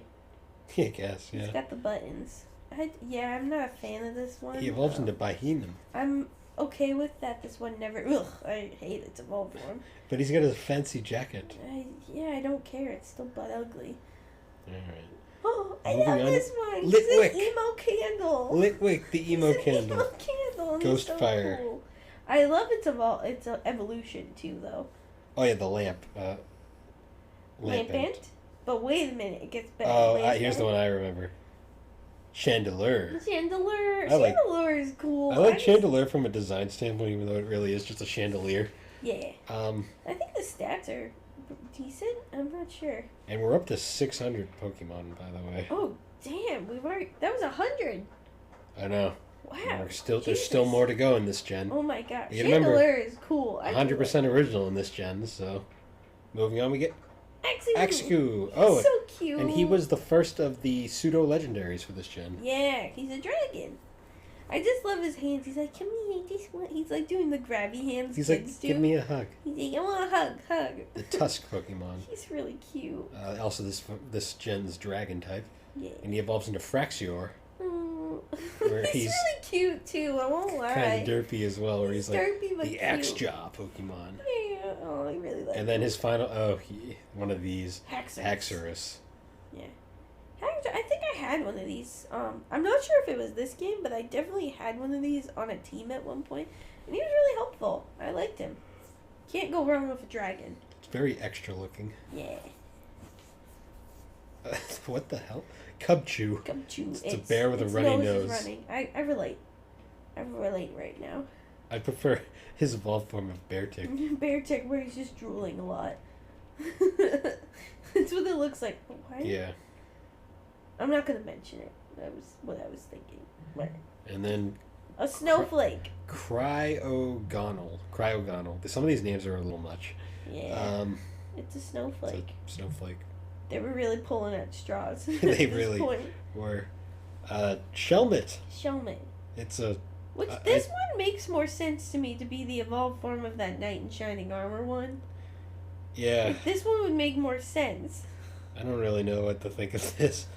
I guess, yeah. He's got the buttons. I'm not a fan of this one. He evolves into Behemoth. I'm okay with that. This one never. Ugh, I hate its evolved form. But he's got a fancy jacket. I don't care. It's still butt ugly. Alright. Oh, I love this one. Litwick. It's an emo candle. Litwick, the emo candle. Emo candle. Ghost so fire. Cool. I love its evolution too, though. Oh yeah, the lamp. Lampant? But wait a minute, it gets better. Oh, here's the one I remember. Chandelier. Chandelier is cool. I like Chandelier from a design standpoint, even though it really is just a chandelier. Yeah. I think the stats are decent. I'm not sure. And we're up to 600 Pokemon, by the way. Oh, damn. That was 100. I know. Wow. There's still more to go in this gen. Oh my god. You remember, Chandelier is cool. 100% original in this gen, so... Moving on, we get... Execu. Oh, so cute. And he was the first of the pseudo-legendaries for this gen. Yeah, he's a dragon. I just love his hands. He's like, come here, he's like doing the grabby hands. He's like, give me a hug. He's like, I want a hug. The Tusk Pokemon. He's really cute. Also, this gen's dragon type. Yeah. And he evolves into Fraxior. Where he's really cute too. I won't lie. Kind of derpy as well, where he's like derpy, the X-Jaw Pokemon. Yeah. Oh, I really like. And then his final. One of these. Haxorus. Yeah. I think I had one of these. I'm not sure if it was this game, but I definitely had one of these on a team at one point, and he was really helpful. I liked him. Can't go wrong with a dragon. It's very extra looking. Yeah. What the hell? Cubchoo. It's a bear with a runny nose. I relate. I relate right now. I prefer his evolved form of Beartic. Beartic, where he's just drooling a lot. That's what it looks like. Why? Yeah. I'm not gonna mention it. That was what I was thinking. Where? And then a snowflake. Cryogonal. Some of these names are a little much. Yeah. It's a snowflake. Snowflake. They were really pulling at straws. They really were. Shelmet. Shelmet. It's a Which this one makes more sense to me to be the evolved form of that knight in shining armor one. Yeah. Like, this one would make more sense. I don't really know what to think of this.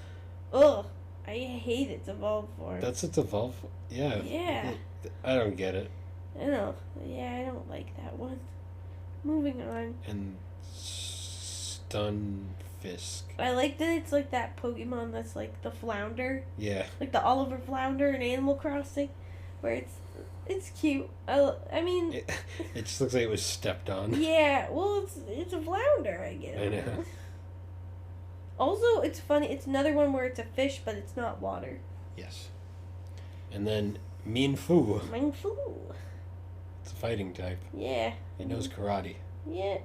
Ugh. I hate its evolved form. That's its evolved. Yeah. Yeah. I don't get it. I know. Yeah, I don't like that one. Moving on. And Stunfisk. I like that it's like that Pokemon that's like the flounder. Yeah. Like the Oliver Flounder in Animal Crossing. Where it's cute. I mean... It just looks like it was stepped on. Yeah, well, it's a flounder, I guess. I know. Also, it's funny. It's another one where it's a fish, but it's not water. Yes. And then Minfu. Minfu. It's a fighting type. Yeah. It knows karate. Yeah.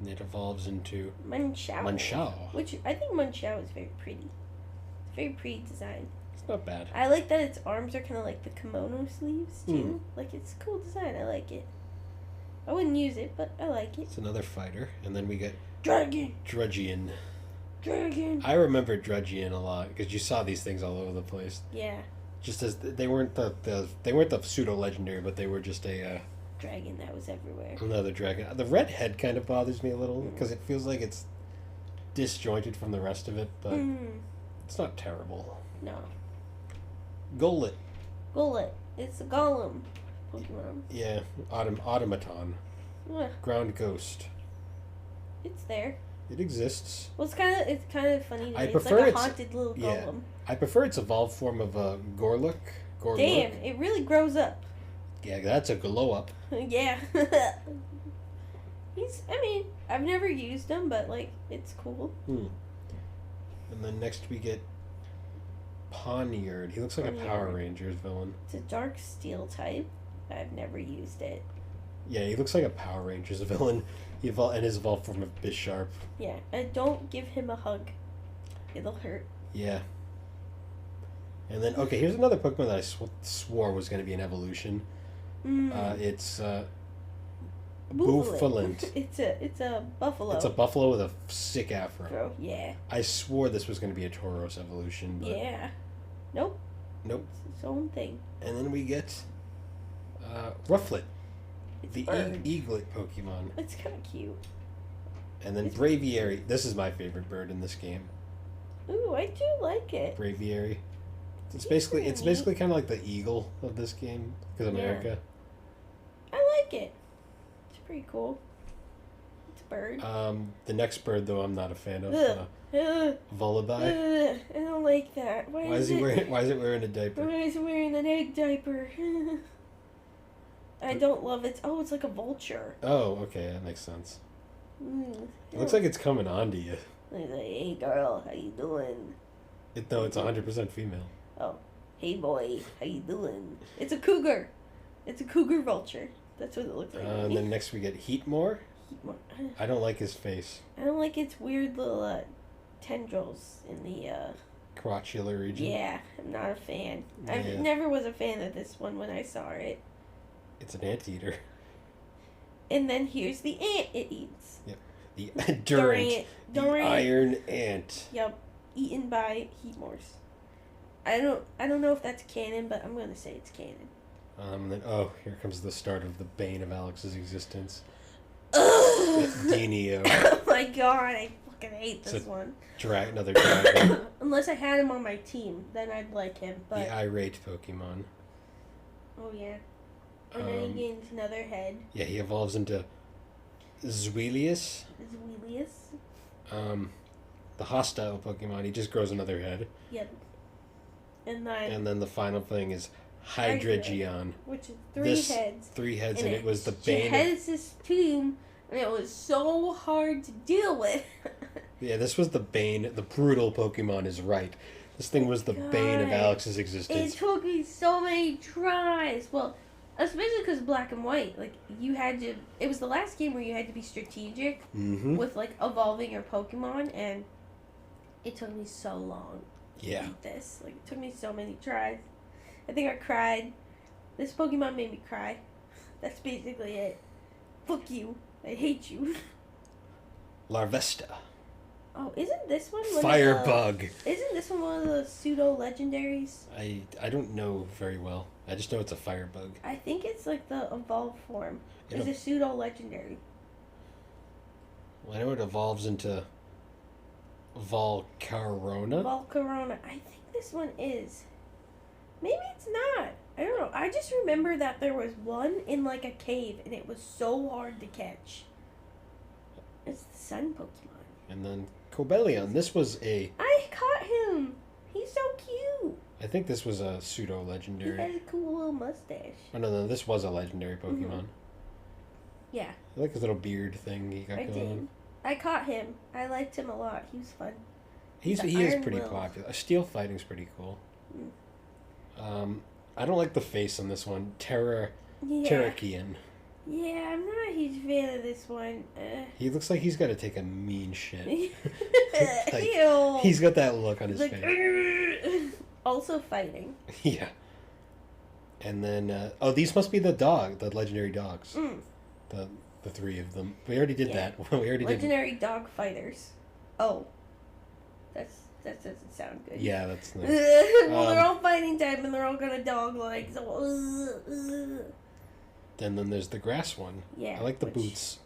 And it evolves into Munchao. Which I think Munchao is very pretty. It's a very pretty design. It's not bad. I like that its arms are kind of like the kimono sleeves too. Like it's a cool design. I like it. I wouldn't use it, but I like it. It's another fighter, and then we get Dragon. Drudgian. Dragon. I remember Drudgian a lot because you saw these things all over the place. Yeah. Just as they weren't the pseudo legendary, but they were just a dragon that was everywhere. Another dragon. The red head kind of bothers me a little because it feels like it's disjointed from the rest of it, but it's not terrible. No. Golett. It's a golem Pokemon. Yeah, automaton. Ground ghost. It's there. It exists. Well, it's kind of funny. I it's prefer like a haunted little golem. I prefer its evolved form of a Gorluk. Damn, it really grows up. Yeah, that's a glow up. Yeah. I've never used him, but like it's cool. And then next we get Poniard. He looks like a Power Rangers villain. It's a dark steel type. I've never used it. Yeah, he looks like a Power Rangers villain. And his evolved form of Bisharp. Yeah, and don't give him a hug. It'll hurt. Yeah. And then, okay, here's another Pokemon that I swore was going to be an evolution. It's Bouffalant. It's a buffalo. It's a buffalo with a sick afro. Yeah. I swore this was going to be a Tauros evolution. But yeah. Nope. Nope. It's its own thing. And then we get Rufflet. It's the eaglet Pokemon. It's kind of cute. And then Braviary. This is my favorite bird in this game. Ooh, I do like it. Braviary. It's basically kind of like the eagle of this game because America. I like it. It's pretty cool. It's a bird. The next bird though I'm not a fan of. Vullaby. I don't like that. Why is it wearing a diaper? Why is it wearing an egg diaper? I don't love it. Oh, it's like a vulture. Oh, okay, that makes sense. It looks like it's coming on to you. Like, hey girl, how you doing? No, it's 100% female. Oh, hey boy, how you doing? It's a cougar. It's a cougar vulture. That's what it looks like. And then next we get Heatmore. I don't like his face. I don't like its weird little tendrils in the crotchular region. Yeah, I'm not a fan. Yeah. I never was a fan of this one when I saw it. It's an anteater. And then here's the ant it eats. Yep. The Durant. The iron ant. Yep. Eaten by Heatmores. I don't know if that's canon, but I'm gonna say it's canon. Then here comes the start of the bane of Alex's existence. Dinio. Oh my god, I fucking hate this one. Another dragon. Unless I had him on my team, then I'd like him. But the irate Pokemon. Oh yeah. And then he gains another head. Yeah, he evolves into Zweilius. The hostile Pokemon, he just grows another head. Yep. And then the final thing is Hydreigon. Which is three heads. Three heads, and it was the bane. Genesis team, and it was so hard to deal with. Yeah, this was the bane. The brutal Pokemon is right. This thing was the bane of Alex's existence. It took me so many tries. Well, especially because Black and White, like you had to. It was the last game where you had to be strategic with like evolving your Pokemon, and it took me so long. Yeah. To beat this, like it took me so many tries. I think I cried. This Pokemon made me cry. That's basically it. Fuck you. I hate you. Larvesta. Oh, isn't this one one Firebug. Isn't this one of the pseudo legendaries? I don't know very well. I just know it's a firebug. I think it's like the evolved form. It's a pseudo legendary. Well, I know it evolves into Volcarona. Volcarona. I think this one is. Maybe it's not. I don't know. I just remember that there was one in like a cave and it was so hard to catch. It's the sun Pokemon. And then Cobalion. This was a... I caught him. He's so cute. I think this was a pseudo-legendary. He has a cool little mustache. Oh, no, this was a legendary Pokemon. Mm-hmm. Yeah. I like his little beard thing he got I going on. did. I caught him. I liked him a lot. He was fun. He is pretty popular. Steel fighting's pretty cool. I don't like the face on this one. Terrakion. Yeah, I'm not a huge fan of this one. He looks like he's got to take a mean shit. Ew. He's got that look on his face. Also fighting. Yeah. And then, these must be the legendary dogs. The three of them. We already did that. We already legendary dog fighters. Oh. That doesn't sound good. Yeah, that's nice. Well, they're all fighting type and they're all gonna dog like so. And then there's the grass one. Yeah. I like the boots.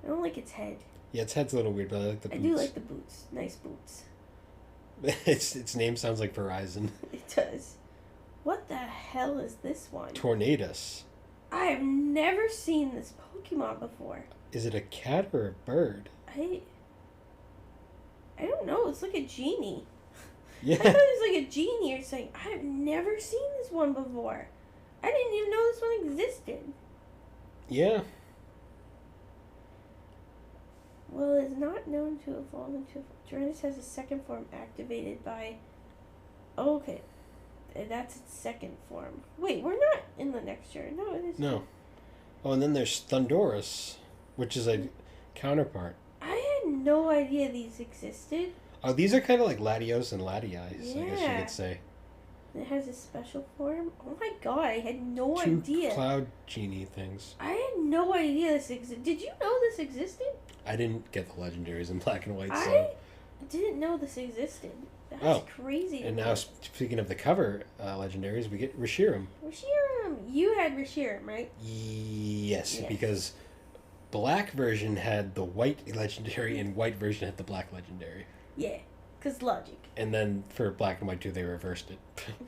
I don't like its head. Yeah, its head's a little weird, but I like the boots. I do like the boots. Nice boots. Its name sounds like Verizon. It does. What the hell is this one? Tornadus. I have never seen this Pokemon before. Is it a cat or a bird? I don't know. It's like a genie. Yeah. I thought it was like a genie or something. I have never seen this one before. I didn't even know this one existed. Yeah. Well, it is not known to evolve into... Tyrannus has a second form activated by... Oh, okay. That's its second form. Wait, we're not in the next year. No, it is. No. Oh, and then there's Thundurus, which is a counterpart. I had no idea these existed. Oh, these are kind of like Latios and Latii, I guess you could say. It has a special form? Oh my god, I had no Two idea. cloud genie things. I had no idea this existed. Did you know this existed? I didn't get the legendaries in black and white, so... I didn't know this existed. That's crazy. And now, speaking of the cover legendaries, we get Reshiram. Reshiram! You had Reshiram, right? Yes, because black version had the white legendary and white version had the black legendary. Yeah, because logic. And then for black and white too, they reversed it.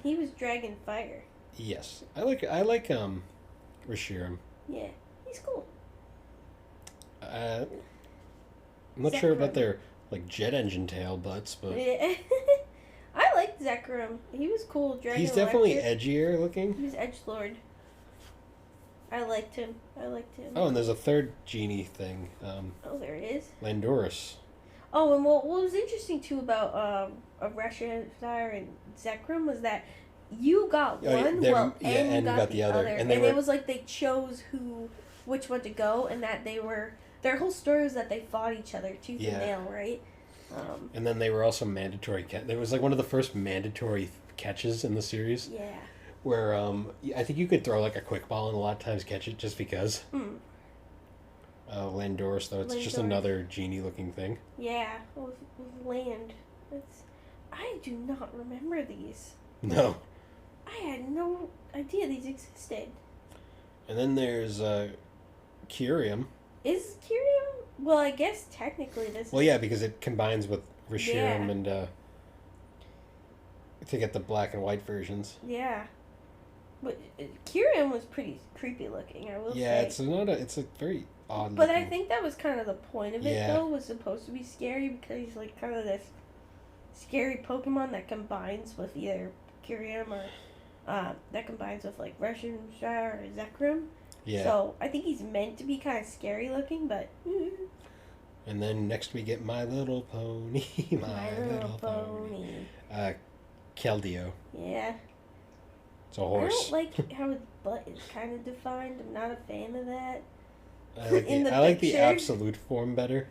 He was Dragon Fire. Yes. I like Reshiram. Yeah, he's cool. I'm not sure about their like jet engine tail butts, but yeah. I liked Zekrom. He was cool. Dragon he's definitely Electric. edgier looking. He was edgelord. I liked him. Oh, and there's a third genie thing. Oh, there it is. Landorus. Oh, and what was interesting too about Reshire and Zekrom was that you got one, and you got the other, and it was like they chose which one to go, and that their whole story was that they fought each other tooth and nail, right? And then they were also mandatory. It was like one of the first mandatory catches in the series. Yeah. Where I think you could throw like a quick ball and a lot of times catch it just because. Landorus, though, it's just another genie-looking thing. Yeah, with land. I do not remember these. No. I had no idea these existed. And then there's Kyurem. Is Kyurem? Well, I guess technically this. Well, yeah, because it combines with Reshiram and to get the black and white versions. Yeah. But Kyurem was pretty creepy looking, I will say. Yeah, it's a very odd But looking. I think that was kind of the point of it, though, was supposed to be scary because he's like kind of this scary Pokemon that combines with either Kyurem or that combines with like Reshire or Zekrom. Yeah. So I think he's meant to be kind of scary looking, but. And then next we get My Little Pony. My Little Pony. Keldeo. Yeah. It's a horse. I don't like how his butt is kind of defined. I'm not a fan of that. I like the absolute form better.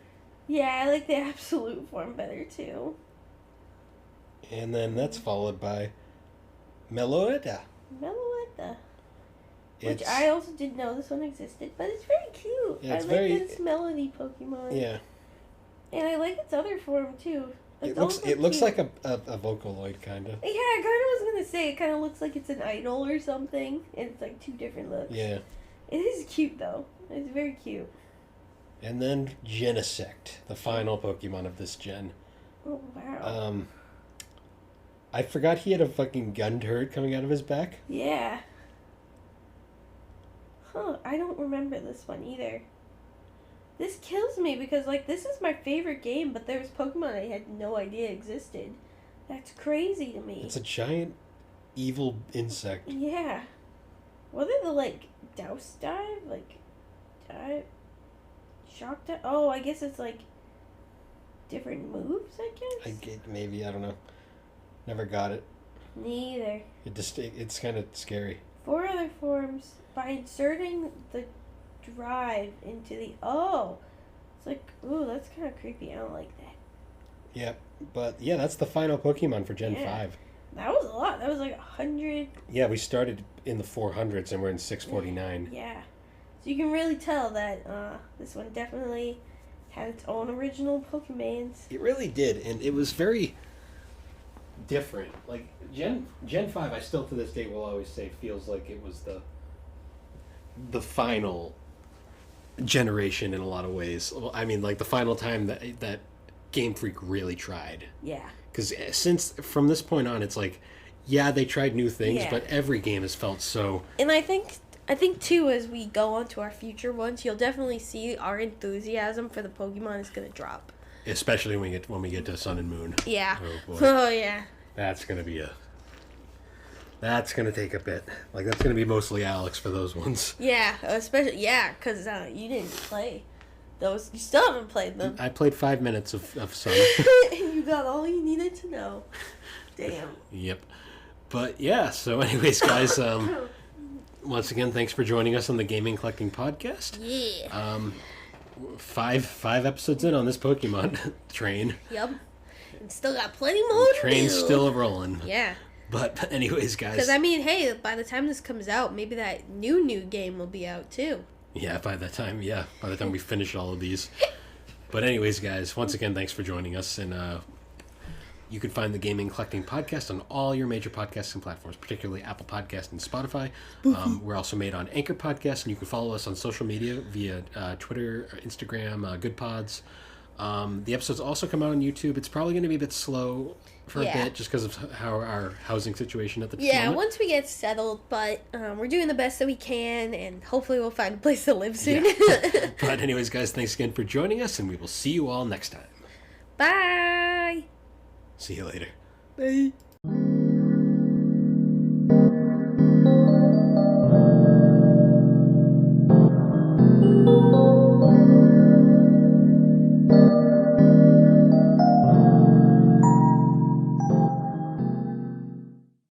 Yeah, I like the absolute form better too. And then that's followed by Meloetta. Meloetta. Which I also didn't know this one existed, but it's very cute. Yeah, it's I like this melody Pokemon. Yeah. And I like its other form, too. It looks like a Vocaloid, kind of. Yeah, I kind of was going to say, it kind of looks like it's an idol or something. And it's like two different looks. Yeah. It is cute, though. It's very cute. And then Genesect, the final Pokemon of this gen. Oh, wow. I forgot he had a fucking gun turret coming out of his back. Yeah. Huh, I don't remember this one either. This kills me because, like, this is my favorite game, but there's Pokemon I had no idea existed. That's crazy to me. It's a giant evil insect. Yeah. What are the, like, douse dive? Like, dive? Shock dive? Oh, I guess it's, like, different moves, I guess? Maybe, I don't know. Never got it. Neither. It's kind of scary. 4 other forms. By inserting the drive into the... Oh! It's like, ooh, that's kind of creepy. I don't like that. Yeah, but yeah, that's the final Pokemon for Gen 5. That was a lot. That was like 100. Yeah, we started in the 400s and we're in 649. Yeah. So you can really tell that this one definitely had its own original Pokemons. It really did, and it was very different. Like, Gen 5, I still to this day will always say feels like it was the final generation in a lot of ways. I mean, like the final time that Game Freak really tried. Yeah. Because since from this point on, it's like, yeah, they tried new things, but every game has felt so. And I think too, as we go on to our future ones, you'll definitely see our enthusiasm for the Pokemon is gonna drop. Especially when we get to Sun and Moon. Yeah. Oh boy. Oh yeah. That's gonna take a bit. Like, that's gonna be mostly Alex for those ones. Yeah, especially because you didn't play those. You still haven't played them. I played 5 minutes of Sun. And you got all you needed to know. Damn. Yep. But yeah. So, anyways, guys. Once again, thanks for joining us on the Gaming Collecting Podcast. Yeah. Five episodes in on this Pokemon train. Yep. And still got plenty more to do. Train's still rolling. Yeah. But anyways, guys. Because, I mean, hey, by the time this comes out, maybe that new game will be out, too. Yeah, by the time we finish all of these. But anyways, guys, once again, thanks for joining us. And you can find the Gaming Collecting Podcast on all your major podcasting platforms, particularly Apple Podcast and Spotify. We're also made on Anchor Podcast, and you can follow us on social media via Twitter, Instagram, Good Pods. The episodes also come out on YouTube. It's probably going to be a bit slow for a bit, just because of how our housing situation at the moment. Yeah, once we get settled, but we're doing the best that we can, and hopefully we'll find a place to live soon. Yeah. But anyways, guys, thanks again for joining us, and we will see you all next time. Bye! See you later. Bye!